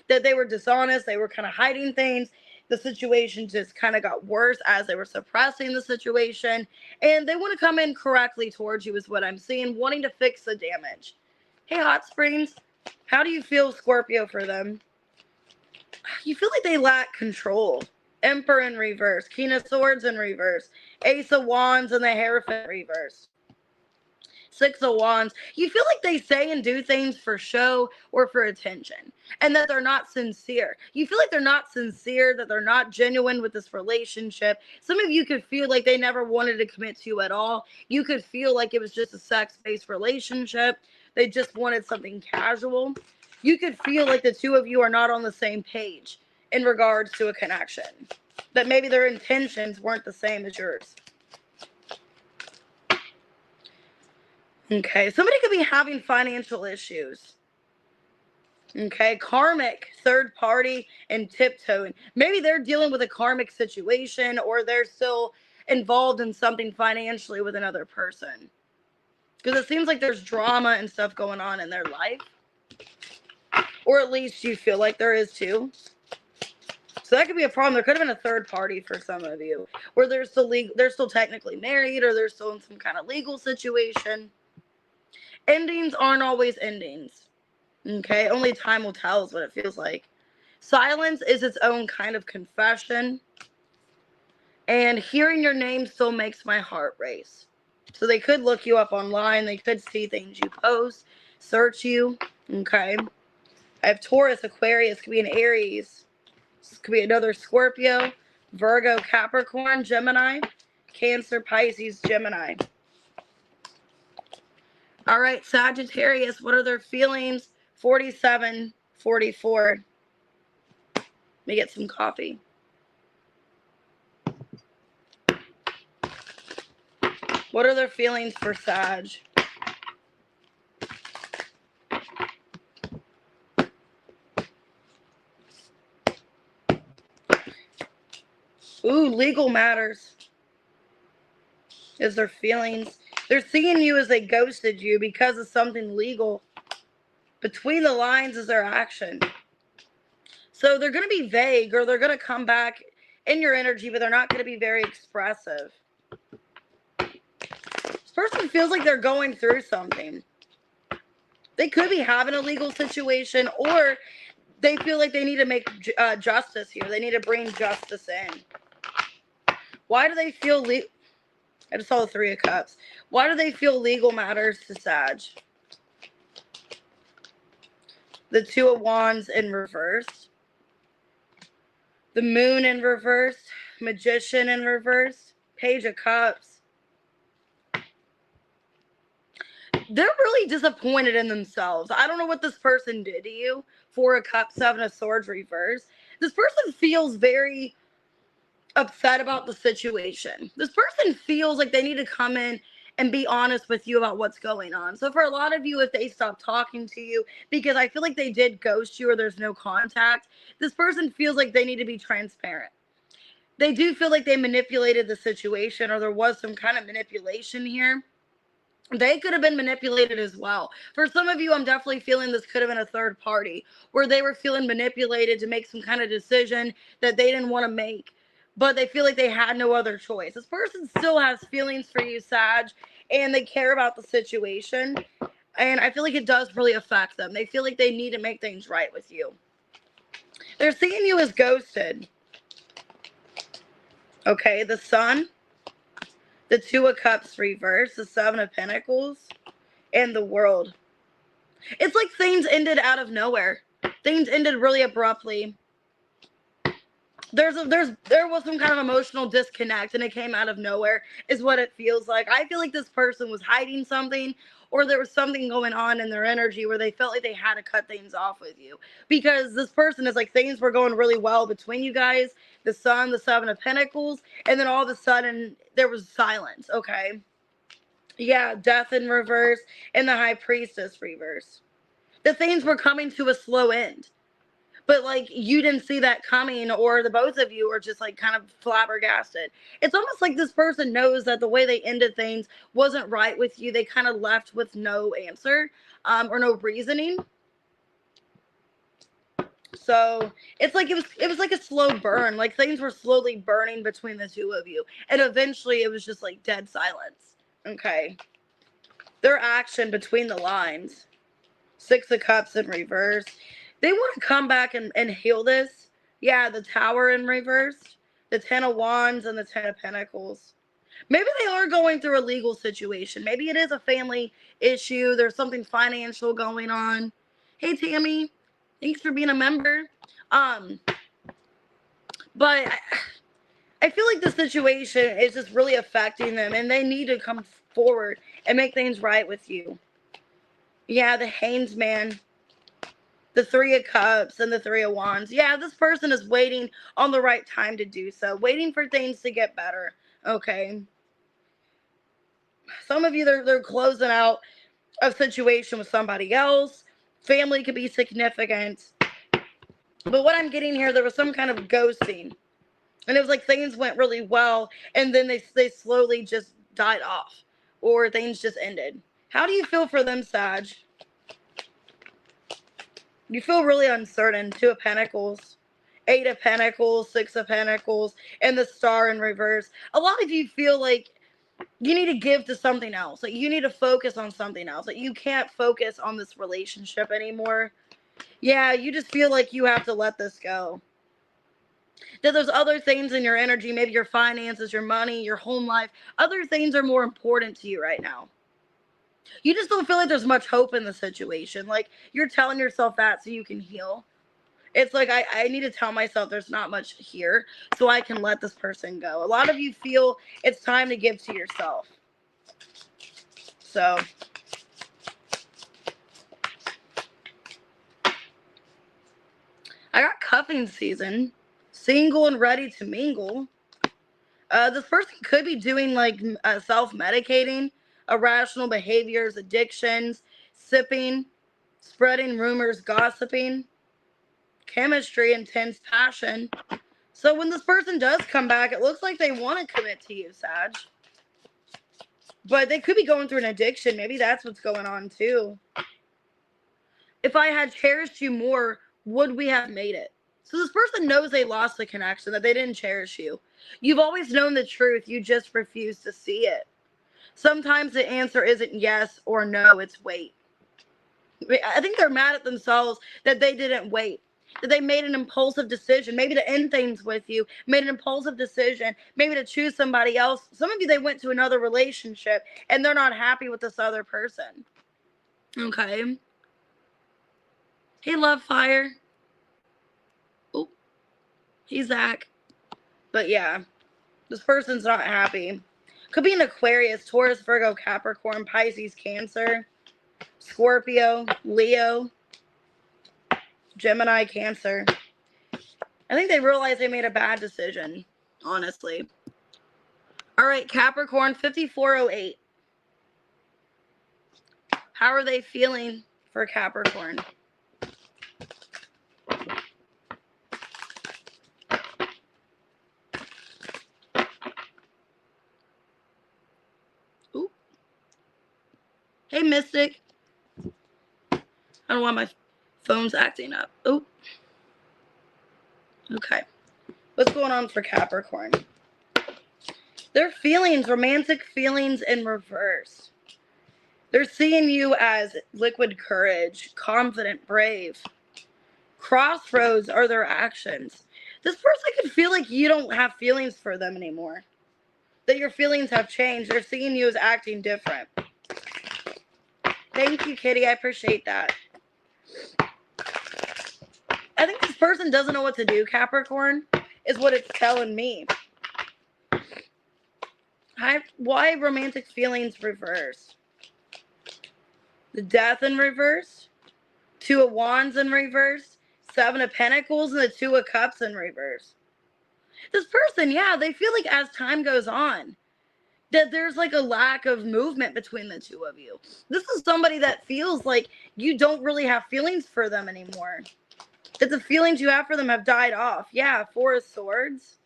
That they were dishonest, they were kind of hiding things. The situation just kind of got worse as they were suppressing the situation. And they want to come in correctly towards you is what I'm seeing, wanting to fix the damage. Hey, Hot Springs, how do you feel, Scorpio, for them? You feel like they lack control. Emperor in reverse, King of Swords in reverse, Ace of Wands and the Hierophant reverse. Six of Wands. You feel like they say and do things for show or for attention, and that they're not sincere. You feel like they're not sincere, that they're not genuine with this relationship. Some of you could feel like they never wanted to commit to you at all. You could feel like it was just a sex-based relationship. They just wanted something casual. You could feel like the two of you are not on the same page in regards to a connection, that maybe their intentions weren't the same as yours. Okay, somebody could be having financial issues. Okay, karmic, third party, and tiptoeing. Maybe they're dealing with a karmic situation or they're still involved in something financially with another person. Because it seems like there's drama and stuff going on in their life. Or at least you feel like there is too. So that could be a problem. There could have been a third party for some of you. Where they're still technically married or they're still in some kind of legal situation. Endings aren't always endings. Okay, only time will tell is what it feels like. Silence is its own kind of confession. And hearing your name still makes my heart race. So they could look you up online. They could see things you post, search you. Okay. I have Taurus, Aquarius, could be an Aries. This could be another Scorpio, Virgo, Capricorn, Gemini, Cancer, Pisces, Gemini. All right, Sagittarius, what are their feelings? 47, 44. Let me get some coffee. What are their feelings for Sag? Ooh, legal matters is their feelings. They're seeing you as they ghosted you because of something legal. Between the lines is their action. So they're going to be vague or they're going to come back in your energy, but they're not going to be very expressive. This person feels like they're going through something. They could be having a legal situation or they feel like they need to make justice here. They need to bring justice in. Why do they feel I just saw the Three of Cups. Why do they feel legal matters to Sag? The Two of Wands in reverse. The Moon in reverse. Magician in reverse. Page of Cups. They're really disappointed in themselves. I don't know what this person did to you. Four of Cups, Seven of Swords reverse. This person feels very upset about the situation. This person feels like they need to come in and be honest with you about what's going on. So for a lot of you, if they stop talking to you, because I feel like they did ghost you or there's no contact, this person feels like they need to be transparent. They do feel like they manipulated the situation or there was some kind of manipulation here. They could have been manipulated as well. For some of you, I'm definitely feeling this could have been a third party where they were feeling manipulated to make some kind of decision that they didn't want to make, but they feel like they had no other choice. This person still has feelings for you, Sag, and they care about the situation. And I feel like it does really affect them. They feel like they need to make things right with you. They're seeing you as ghosted. Okay, the Sun, the Two of Cups reverse, the Seven of Pentacles, and the World. It's like things ended out of nowhere. Things ended really abruptly. There was some kind of emotional disconnect, and it came out of nowhere, is what it feels like. I feel like this person was hiding something, or there was something going on in their energy where they felt like they had to cut things off with you, because this person is like, things were going really well between you guys, the Sun, the Seven of Pentacles, and then all of a sudden there was silence. Okay, yeah, Death in reverse and the High Priestess reverse. The things were coming to a slow end, but like you didn't see that coming, or the both of you are just like kind of flabbergasted. It's almost like this person knows that the way they ended things wasn't right with you. They kind of left with no answer, or no reasoning. So it's like it was like a slow burn. Like things were slowly burning between the two of you, and eventually it was just like dead silence. Okay, their action between the lines. Six of Cups in reverse. They want to come back and heal this. Yeah, the Tower in reverse. The Ten of Wands and the Ten of Pentacles. Maybe they are going through a legal situation. Maybe it is a family issue. There's something financial going on. Hey, Tammy. Thanks for being a member. But I feel like the situation is just really affecting them, and they need to come forward and make things right with you. Yeah, the Hanged Man, the Three of Cups, and the Three of Wands. Yeah, this person is waiting on the right time to do so, waiting for things to get better. Okay. Some of you, they're closing out a situation with somebody else. Family could be significant. But what I'm getting here, there was some kind of ghosting. And it was like things went really well, and then they slowly just died off, or things just ended. How do you feel for them, Sag? You feel really uncertain. Two of Pentacles, Eight of Pentacles, Six of Pentacles, and the Star in reverse. A lot of you feel like you need to give to something else. Like you need to focus on something else. Like you can't focus on this relationship anymore. Yeah, you just feel like you have to let this go. That there's other things in your energy, maybe your finances, your money, your home life. Other things are more important to you right now. You just don't feel like there's much hope in the situation. Like you're telling yourself that so you can heal. It's like I need to tell myself there's not much here so I can let this person go. A lot of you feel it's time to give to yourself. So I got cuffing season. Single and ready to mingle. This person could be doing like self-medicating, irrational behaviors, addictions, sipping, spreading rumors, gossiping, chemistry, intense passion. So when this person does come back, it looks like they want to commit to you, Sag. But they could be going through an addiction. Maybe that's what's going on too. If I had cherished you more, would we have made it? So this person knows they lost the connection, that they didn't cherish you. You've always known the truth. You just refuse to see it. Sometimes the answer isn't yes or no, it's wait. I think they're mad at themselves that they didn't wait. That they made an impulsive decision, maybe to end things with you, made an impulsive decision, maybe to choose somebody else. Some of you, they went to another relationship and they're not happy with this other person. Okay. Hey, Love Fire. Oh, hey, Zach. But yeah, this person's not happy. Could be an Aquarius, Taurus, Virgo, Capricorn, Pisces, Cancer, Scorpio, Leo, Gemini, Cancer. I think they realized they made a bad decision, honestly. All right, Capricorn, 5408. How are they feeling for Capricorn? Ooh. Hey, Mystic. I don't want my phone's acting up. Ooh. Okay. What's going on for Capricorn? Their feelings, romantic feelings in reverse. They're seeing you as liquid courage, confident, brave. Crossroads are their actions. This person could feel like you don't have feelings for them anymore. that your feelings have changed. They're seeing you as acting different. Thank you, Kitty. I appreciate that. I think this person doesn't know what to do, Capricorn, is what it's telling me. Why romantic feelings reverse? The Death in reverse, Two of Wands in reverse, Seven of Pentacles, and the Two of Cups in reverse. This person, yeah, they feel like as time goes on, that there's like a lack of movement between the two of you. This is somebody that feels like you don't really have feelings for them anymore. That the feelings you have for them have died off. Yeah, Four of Swords.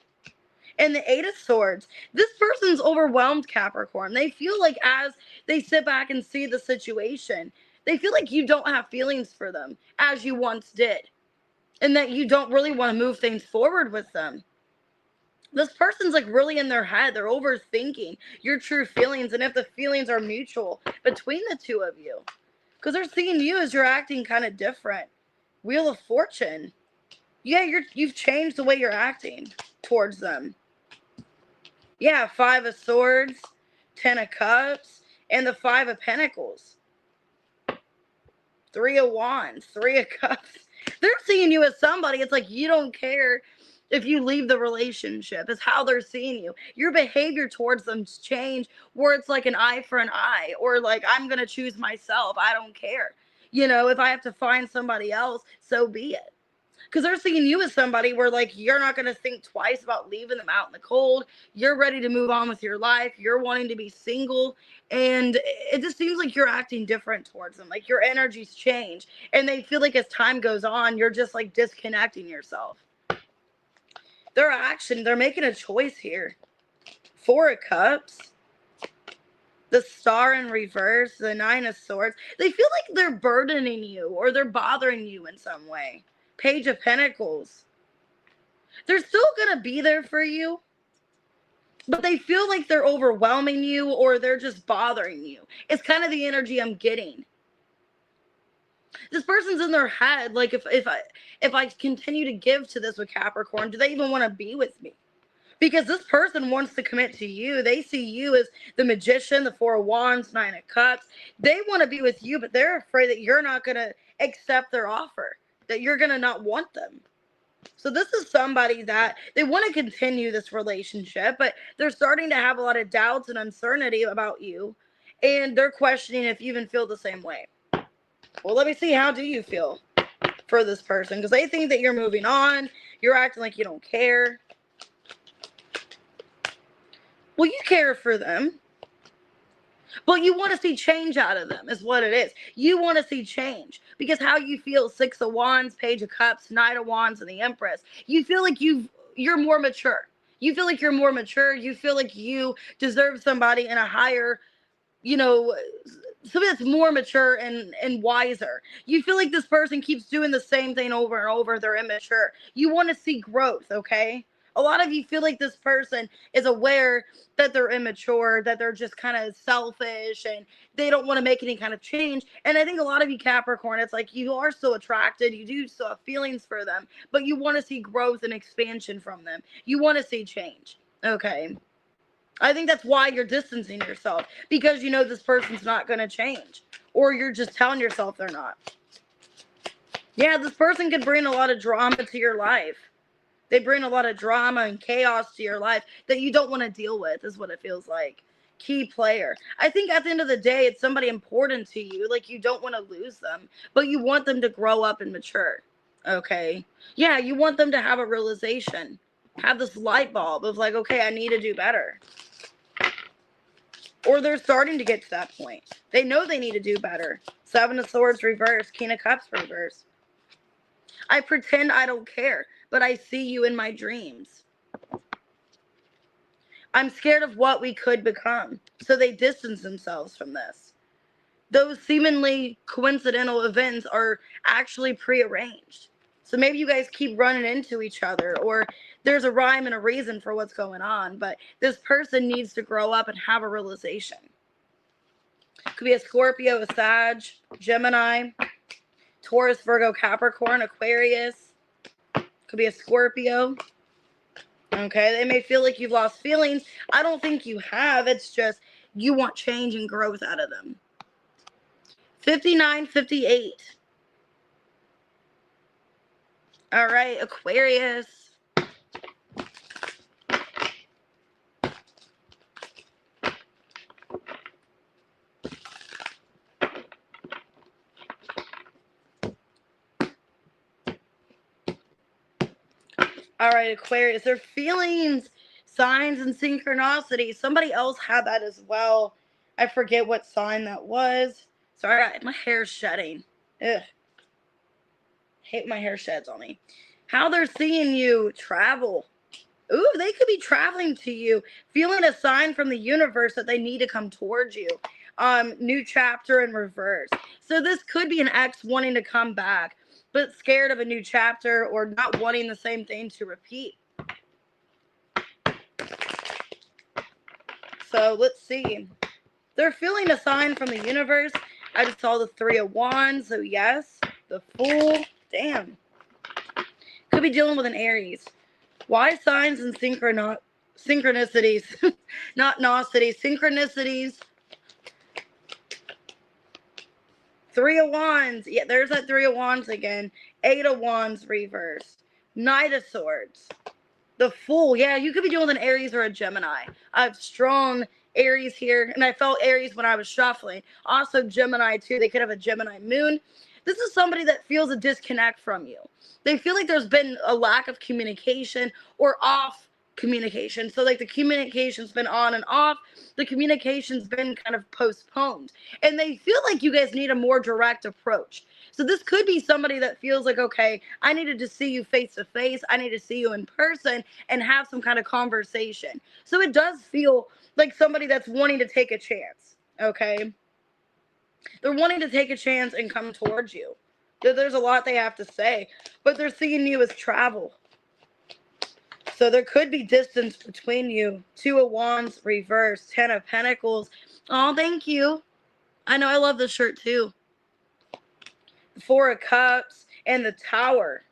And the Eight of Swords. This person's overwhelmed, Capricorn. They feel like as they sit back and see the situation, they feel like you don't have feelings for them as you once did. And that you don't really want to move things forward with them. This person's like really in their head. They're overthinking your true feelings and if the feelings are mutual between the two of you. Because they're seeing you as you're acting kind of different. Wheel of Fortune. Yeah, you've changed the way you're acting towards them. Yeah, Five of Swords, Ten of Cups, and the Five of Pentacles. Three of Wands, Three of Cups. They're seeing you as somebody. It's like you don't care if you leave the relationship. It's how they're seeing you. Your behavior towards them's changed where it's like an eye for an eye or like I'm going to choose myself. I don't care. You know, if I have to find somebody else, so be it. Because they're seeing you as somebody where, like, you're not going to think twice about leaving them out in the cold. You're ready to move on with your life. You're wanting to be single. And it just seems like you're acting different towards them. Like, your energies change. And they feel like as time goes on, you're just, like, disconnecting yourself. They're making a choice here. Four of Cups. The Star in reverse. The Nine of Swords. They feel like they're burdening you or they're bothering you in some way. Page of Pentacles. They're still going to be there for you, but they feel like they're overwhelming you or they're just bothering you. It's kind of the energy I'm getting. This person's in their head, like if I continue to give to this with Capricorn, do they even want to be with me? Because this person wants to commit to you. They see you as the Magician, the Four of Wands, Nine of Cups. They want to be with you, but they're afraid that you're not going to accept their offer, that you're going to not want them. So this is somebody that they want to continue this relationship, but they're starting to have a lot of doubts and uncertainty about you, and they're questioning if you even feel the same way. Well, let me see. How do you feel for this person? Because they think that you're moving on. You're acting like you don't care. Well, you care for them, but you want to see change out of them is what it is. You want to see change because how you feel, Six of Wands, Page of Cups, Knight of Wands, and the Empress. You feel like you're more mature. You feel like you're more mature. You feel like you deserve somebody in a higher, somebody that's more mature and wiser. You feel like this person keeps doing the same thing over and over. They're immature. You want to see growth, okay? A lot of you feel like this person is aware that they're immature, that they're just kind of selfish and they don't want to make any kind of change. And I think a lot of you Capricorn, it's like you are so attracted, you do still have feelings for them, but you want to see growth and expansion from them. You want to see change, okay? I think that's why you're distancing yourself, because you know this person's not going to change, or you're just telling yourself they're not. Yeah, this person could bring a lot of drama to your life. They bring a lot of drama and chaos to your life that you don't want to deal with, is what it feels like. Key player. I think at the end of the day, it's somebody important to you. Like, you don't want to lose them, but you want them to grow up and mature. Okay? Yeah, you want them to have a realization. Have this light bulb of like, okay, I need to do better. Or they're starting to get to that point. They know they need to do better. Seven of Swords reverse. King of Cups reverse. I pretend I don't care, but I see you in my dreams. I'm scared of what we could become, so they distance themselves from this. Those seemingly coincidental events are actually prearranged. So maybe you guys keep running into each other, or there's a rhyme and a reason for what's going on, but this person needs to grow up and have a realization. Could be a Scorpio, a Sag, Gemini, Taurus, Virgo, Capricorn, Aquarius. Could be a Scorpio. Okay, they may feel like you've lost feelings. I don't think you have. It's just you want change and growth out of them. 59, 58. All right, Aquarius. All right, Aquarius. Their feelings, signs, and synchronicity. Somebody else had that as well. I forget what sign that was. Sorry, my hair's shedding. Ugh. Hate my hair sheds on me. How they're seeing you travel. Ooh, they could be traveling to you, feeling a sign from the universe that they need to come towards you. New chapter in reverse. So this could be an ex wanting to come back, but scared of a new chapter or not wanting the same thing to repeat. So let's see. They're feeling a sign from the universe. I just saw the 3 of Wands, so yes. The Fool. Damn. Could be dealing with an Aries. Why signs and synchronicities? Not gnosities. Synchronicities. 3 of Wands. Yeah, there's that 3 of Wands again. 8 of Wands reversed. Knight of Swords. The Fool. Yeah, you could be dealing with an Aries or a Gemini. I have strong Aries here, and I felt Aries when I was shuffling. Also Gemini too. They could have a Gemini moon. This is somebody that feels a disconnect from you. They feel like there's been a lack of communication or off communication. So like the communication's been on and off. The communication's been kind of postponed. And they feel like you guys need a more direct approach. So this could be somebody that feels like, okay, I needed to see you face to face. I need to see you in person and have some kind of conversation. So it does feel like somebody that's wanting to take a chance. Okay. They're wanting to take a chance and come towards you. There's a lot they have to say, but they're seeing you as travel. So there could be distance between you. 2 of Wands reversed. 10 of Pentacles. Oh, thank you. I know I love this shirt too. 4 of Cups and the Tower.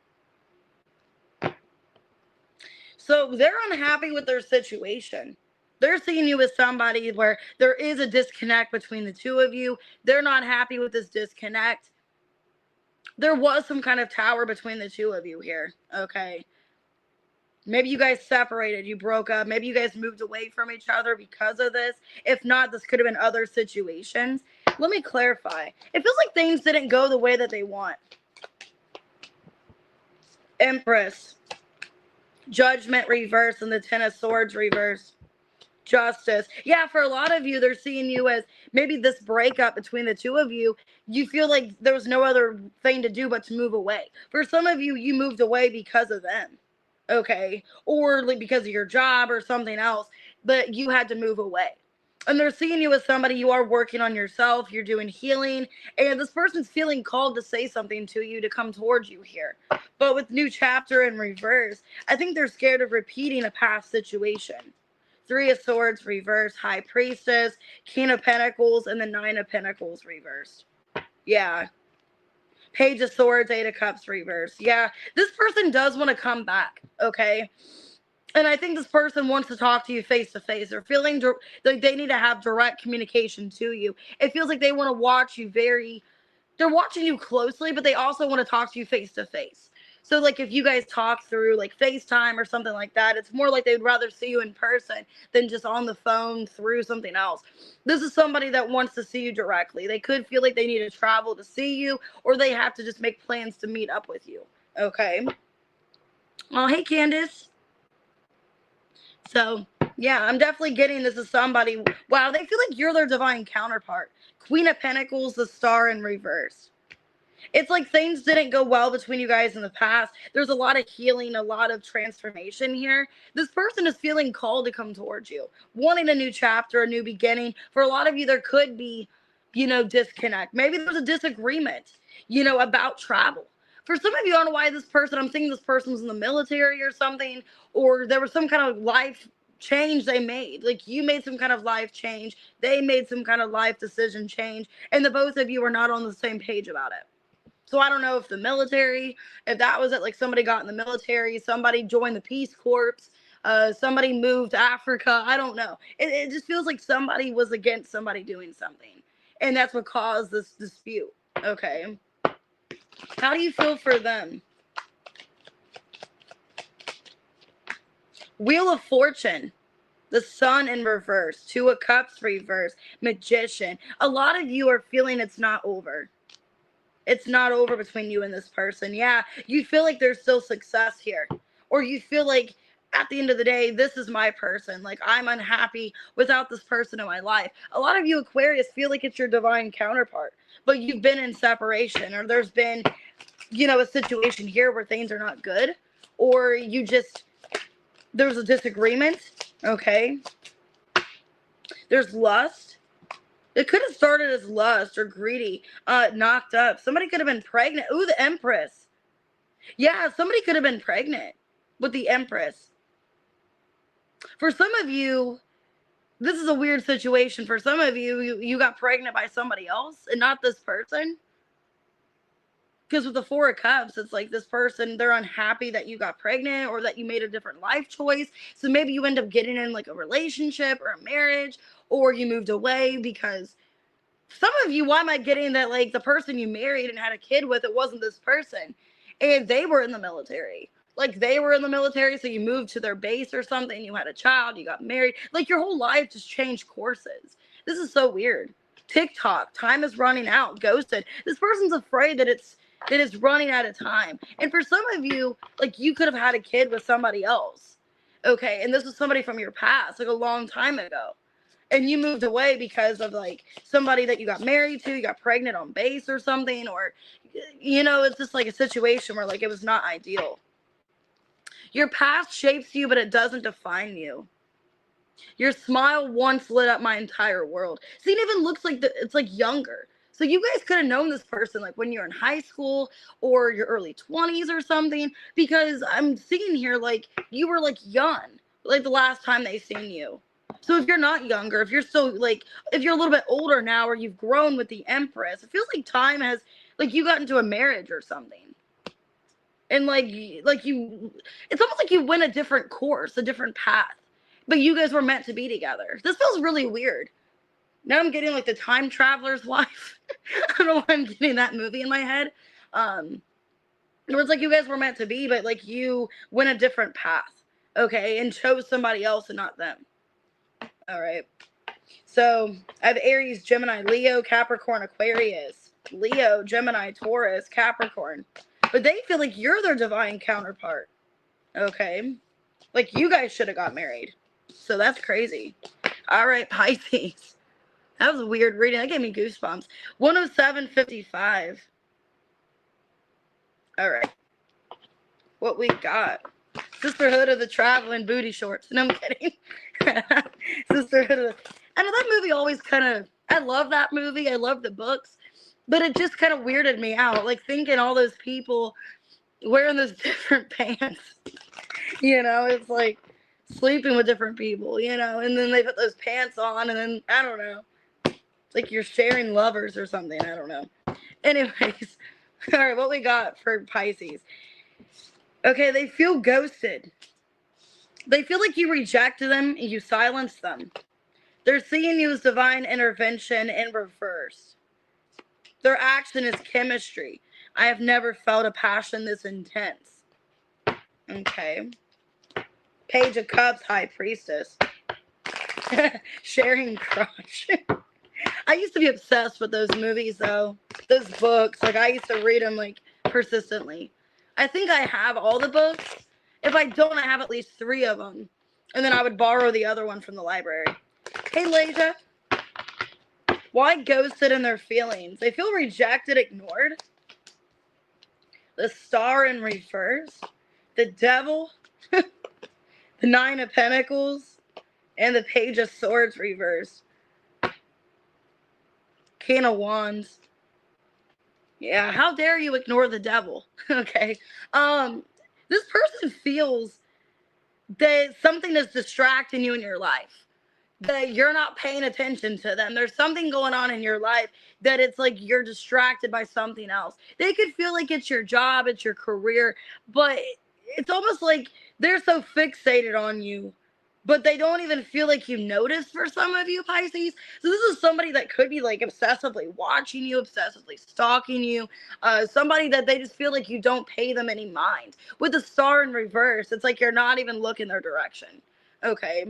So they're unhappy with their situation. They're seeing you as somebody where there is a disconnect between the two of you. They're not happy with this disconnect. There was some kind of tower between the two of you here. Okay. Maybe you guys separated. You broke up. Maybe you guys moved away from each other because of this. If not, this could have been other situations. Let me clarify. It feels like things didn't go the way that they want. Empress. Judgment reverse and the 10 of Swords reverse. Justice. Yeah, for a lot of you, they're seeing you as maybe this breakup between the two of you. You feel like there was no other thing to do but to move away. For some of you, you moved away because of them. Okay. Or like because of your job or something else, but you had to move away. And they're seeing you as somebody, you are working on yourself, you're doing healing, and this person's feeling called to say something to you, to come towards you here. But with new chapter in reverse, I think they're scared of repeating a past situation. 3 of Swords reversed, High Priestess, King of Pentacles, and the 9 of Pentacles reversed. Yeah. Page of Swords, 8 of Cups reversed. Yeah, this person does want to come back, okay? And I think this person wants to talk to you face to face. They're feeling like they need to have direct communication to you. It feels like they want to watch you they're watching you closely, but they also want to talk to you face to face. So like if you guys talk through like FaceTime or something like that, it's more like they'd rather see you in person than just on the phone through something else. This is somebody that wants to see you directly. They could feel like they need to travel to see you, or they have to just make plans to meet up with you. Okay. Oh, hey, Candace. So yeah, I'm definitely getting this as somebody. Wow, they feel like you're their divine counterpart. Queen of Pentacles, the Star in reverse. It's like things didn't go well between you guys in the past. There's a lot of healing, a lot of transformation here. This person is feeling called to come towards you, wanting a new chapter, a new beginning. For a lot of you, there could be, disconnect. Maybe there's a disagreement, about travel. For some of you, I don't know why this person, I'm thinking this person was in the military or something, or there was some kind of life change they made. Like you made some kind of life change. They made some kind of life decision change. And the both of you are not on the same page about it. So I don't know if the military, if that was it, like somebody got in the military, somebody joined the Peace Corps. Somebody moved to Africa. I don't know. It just feels like somebody was against somebody doing something. And that's what caused this dispute. Okay. How do you feel for them? Wheel of Fortune. The Sun in reverse. Two of Cups reverse. Magician. A lot of you are feeling it's not over. It's not over between you and this person. Yeah, you feel like there's still success here. Or you feel like at the end of the day, this is my person. Like, I'm unhappy without this person in my life. A lot of you Aquarius feel like it's your divine counterpart, but you've been in separation, or there's been, a situation here where things are not good, or there's a disagreement. Okay. There's lust. It could have started as lust or greedy, knocked up. Somebody could have been pregnant. Ooh, the Empress. Yeah, somebody could have been pregnant with the Empress. For some of you, this is a weird situation. For some of you, you got pregnant by somebody else and not this person. Because with the Four of Cups, it's like this person, they're unhappy that you got pregnant or that you made a different life choice. So maybe you end up getting in like a relationship or a marriage, or you moved away because some of you, why am I getting that like the person you married and had a kid with, it wasn't this person. And they were in the military. Like they were in the military, so you moved to their base or something. You had a child, you got married. Like your whole life just changed courses. This is so weird. TikTok, time is running out, ghosted. This person's afraid that it's running out of time. And for some of you, like you could have had a kid with somebody else. Okay, and this was somebody from your past, like a long time ago. And you moved away because of like somebody that you got married to, you got pregnant on base or something, or it's just like a situation where like it was not ideal. Your past shapes you, but it doesn't define you. Your smile once lit up my entire world. See, it even looks like it's like younger. So you guys could have known this person like when you're in high school or your early 20s or something, because I'm seeing here like you were like young, like the last time they seen you. So if you're not younger, if you're still like, if you're a little bit older now or you've grown with the Empress, it feels like time has, like you got into a marriage or something. And like you, it's almost like you went a different course, a different path, but you guys were meant to be together. This feels really weird. Now I'm getting like the time traveler's wife. I don't know why I'm getting that movie in my head. It was like you guys were meant to be, but like you went a different path, okay, and chose somebody else and not them. All right. So I have Aries, Gemini, Leo, Capricorn, Aquarius. Leo, Gemini, Taurus, Capricorn. But they feel like you're their divine counterpart. Okay. Like you guys should have got married. So that's crazy. All right, Pisces. That was a weird reading. That gave me goosebumps. 107.55. All right. What we got? Sisterhood of the Traveling Booty Shorts. No, I'm kidding. Sisterhood of the... I know that movie always kind of... I love that movie. I love the books. But it just kind of weirded me out. Like thinking all those people wearing those different pants. It's like sleeping with different people, and then they put those pants on and then, I don't know. It's like you're sharing lovers or something. I don't know. Anyways. All right, what we got for Pisces? Okay, they feel ghosted. They feel like you rejected them and you silenced them. They're seeing you as divine intervention in reverse. Their action is chemistry. I have never felt a passion this intense. Okay. Page of Cups, High Priestess. Sharing crush. I used to be obsessed with those movies, though. Those books. Like, I used to read them, like, persistently. I think I have all the books. If I don't, I have at least 3 of them. And then I would borrow the other one from the library. Hey, Leja. Why ghosted in their feelings? They feel rejected, ignored. The Star in reverse. The Devil. The 9 of Pentacles. And the Page of Swords reversed. King of Wands. Yeah, how dare you ignore the devil? Okay. This person feels that something is distracting you in your life. That you're not paying attention to them. There's something going on in your life that it's like you're distracted by something else. They could feel like it's your job, it's your career, but it's almost like they're so fixated on you, but they don't even feel like you notice for some of you, Pisces. So this is somebody that could be like obsessively watching you, obsessively stalking you, somebody that they just feel like you don't pay them any mind. With the star in reverse, it's like you're not even looking their direction. Okay,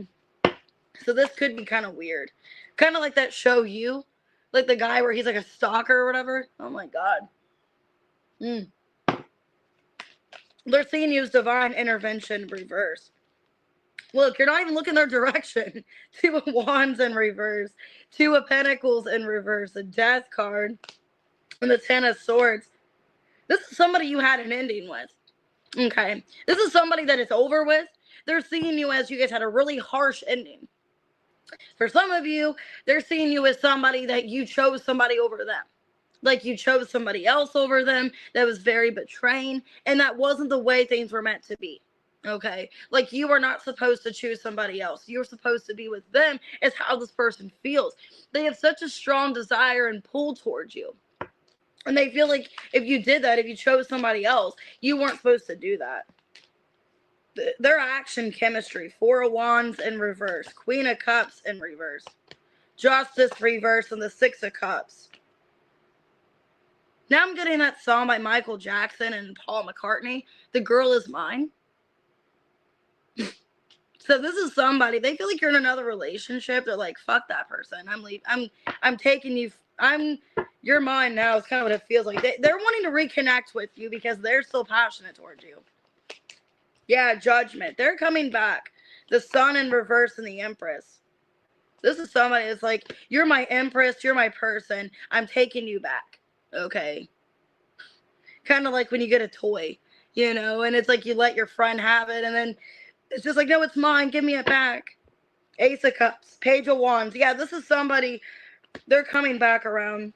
so this could be kind of weird. Kind of like that show You, like the guy where he's like a stalker or whatever. Oh my God. They're seeing you as divine intervention reverse. Look, you're not even looking their direction. Two of Wands in reverse, Two of Pentacles in reverse, a Death card, and the Ten of Swords. This is somebody you had an ending with. Okay. This is somebody that it's over with. They're seeing you as you guys had a really harsh ending. For some of you, they're seeing you as somebody that you chose somebody over them. Like you chose somebody else over them that was very betraying, and that wasn't the way things were meant to be. Okay, like you are not supposed to choose somebody else. You're supposed to be with them as how this person feels. They have such a strong desire and pull towards you, and they feel like if you did that, if you chose somebody else, you weren't supposed to do that. Their action chemistry: Four of Wands in reverse, Queen of Cups in reverse, Justice reverse, and the Six of Cups. Now I'm getting that song by Michael Jackson and Paul McCartney, "The Girl Is Mine." So this is somebody, they feel like you're in another relationship. They're like, fuck that person. I'm leaving. I'm taking you. You're mine now. It's kind of what it feels like. They're wanting to reconnect with you because they're still passionate towards you. Yeah, Judgment. They're coming back. The Sun in reverse and the Empress. This is somebody that's like, you're my Empress. You're my person. I'm taking you back. Okay. Kind of like when you get a toy, and it's like you let your friend have it, and then it's just like, no, it's mine. Give me it back. Ace of Cups, Page of Wands. Yeah, this is somebody, they're coming back around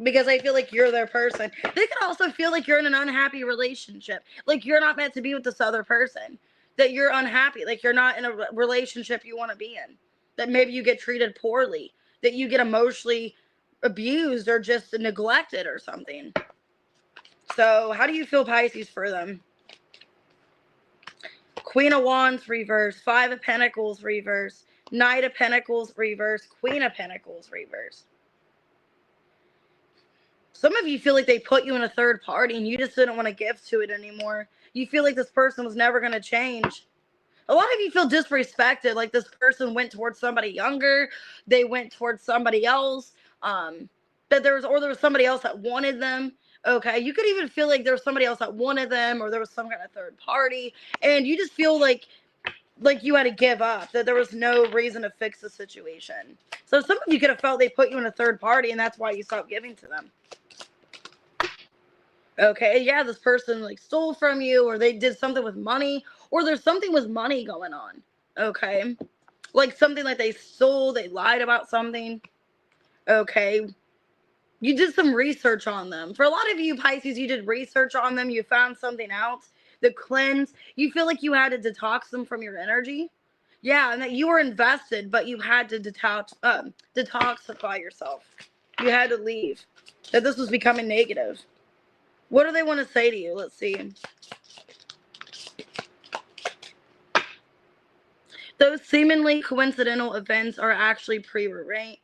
because they feel like you're their person. They could also feel like you're in an unhappy relationship. Like you're not meant to be with this other person. That you're unhappy. Like you're not in a relationship you want to be in. That maybe you get treated poorly. That you get emotionally abused or just neglected or something. So how do you feel, Pisces, for them? Queen of Wands reverse, Five of Pentacles reverse, Knight of Pentacles reverse, Queen of Pentacles reverse. Some of you feel like they put you in a third party and you just didn't want to give to it anymore. You feel like this person was never going to change. A lot of you feel disrespected, like this person went towards somebody younger, they went towards somebody else, that there was somebody else that wanted them. Okay, you could even feel like there was somebody else that wanted them, or there was some kind of third party, and you just feel like you had to give up, that there was no reason to fix the situation. So some of you could have felt they put you in a third party, and that's why you stopped giving to them. Okay, yeah, this person like stole from you, or they did something with money, or there's something with money going on. Okay, like something like they stole, they lied about something. Okay, you did some research on them. For a lot of you, Pisces, you did research on them. You found something out. The cleanse. You feel like you had to detox them from your energy. Yeah, and that you were invested, but you had to detoxify yourself. You had to leave. That this was becoming negative. What do they want to say to you? Let's see. Those seemingly coincidental events are actually prearranged.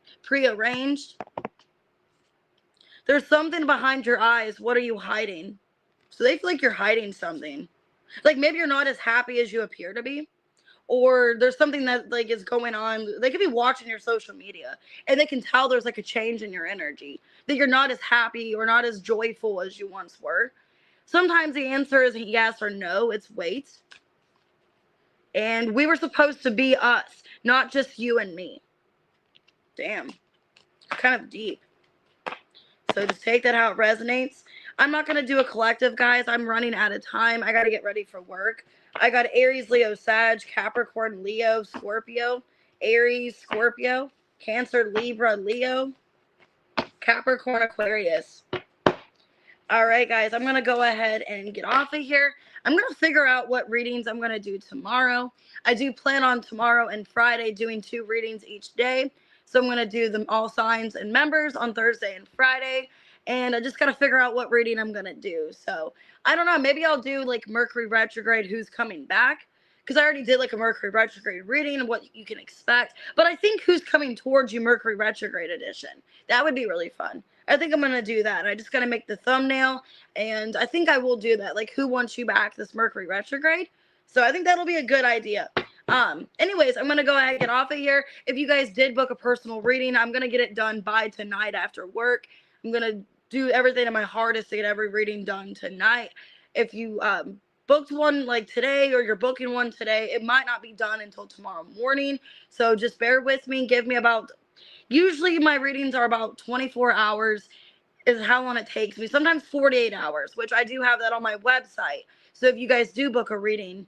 There's something behind your eyes. What are you hiding? So they feel like you're hiding something. Like maybe you're not as happy as you appear to be. Or there's something that like is going on. They could be watching your social media and they can tell there's like a change in your energy. That you're not as happy or not as joyful as you once were. Sometimes the answer isn't yes or no. It's wait. And we were supposed to be us, not just you and me. Damn. Kind of deep. So just take that how it resonates. I'm not going to do a collective, guys. I'm running out of time. I got to get ready for work. I got Aries, Leo, Sag, Capricorn, Leo, Scorpio, Aries, Scorpio, Cancer, Libra, Leo, Capricorn, Aquarius. All right, guys, I'm going to go ahead and get off of here. I'm going to figure out what readings I'm going to do tomorrow. I do plan on tomorrow and Friday doing 2 readings each day. So I'm going to do them all signs and members on Thursday and Friday. and I just got to figure out what reading I'm going to do. So I don't know. Maybe I'll do like Mercury retrograde, who's coming back. Because I already did like a Mercury retrograde reading and what you can expect. But I think who's coming towards you, Mercury retrograde edition. That would be really fun. I think I'm going to do that. I just got to make the thumbnail. And I think I will do that. Like, who wants you back, this Mercury retrograde? So I think that'll be a good idea. Anyways, I'm going to go ahead and get off of here. If you guys did book a personal reading, I'm going to get it done by tonight after work. I'm going to do everything in my hardest to get every reading done tonight. If you booked one like today, or you're booking one today, it might not be done until tomorrow morning. So just bear with me. Give me about, usually my readings are about 24 hours is how long it takes me. Sometimes 48 hours, which I do have that on my website. So if you guys do book a reading,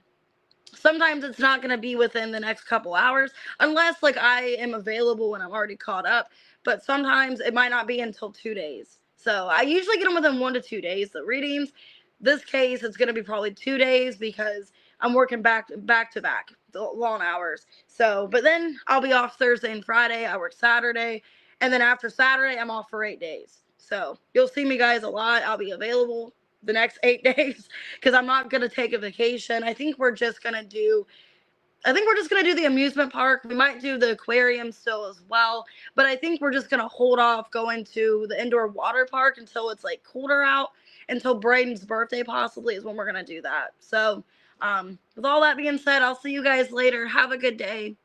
sometimes it's not going to be within the next couple hours, unless like I am available and I'm already caught up. But sometimes it might not be until 2 days. So I usually get them within 1 to 2 days, the readings. This case, it's going to be probably 2 days because I'm working back to back, the long hours. So, but then I'll be off Thursday and Friday. I work Saturday. And then after Saturday, I'm off for 8 days. So you'll see me guys a lot. I'll be available the next 8 days because I'm not going to take a vacation. I think we're just going to do the amusement park. We might do the aquarium still as well, but I think we're just going to hold off going to the indoor water park until it's like colder out, until Braden's birthday possibly is when we're going to do that. So with all that being said, I'll see you guys later. Have a good day.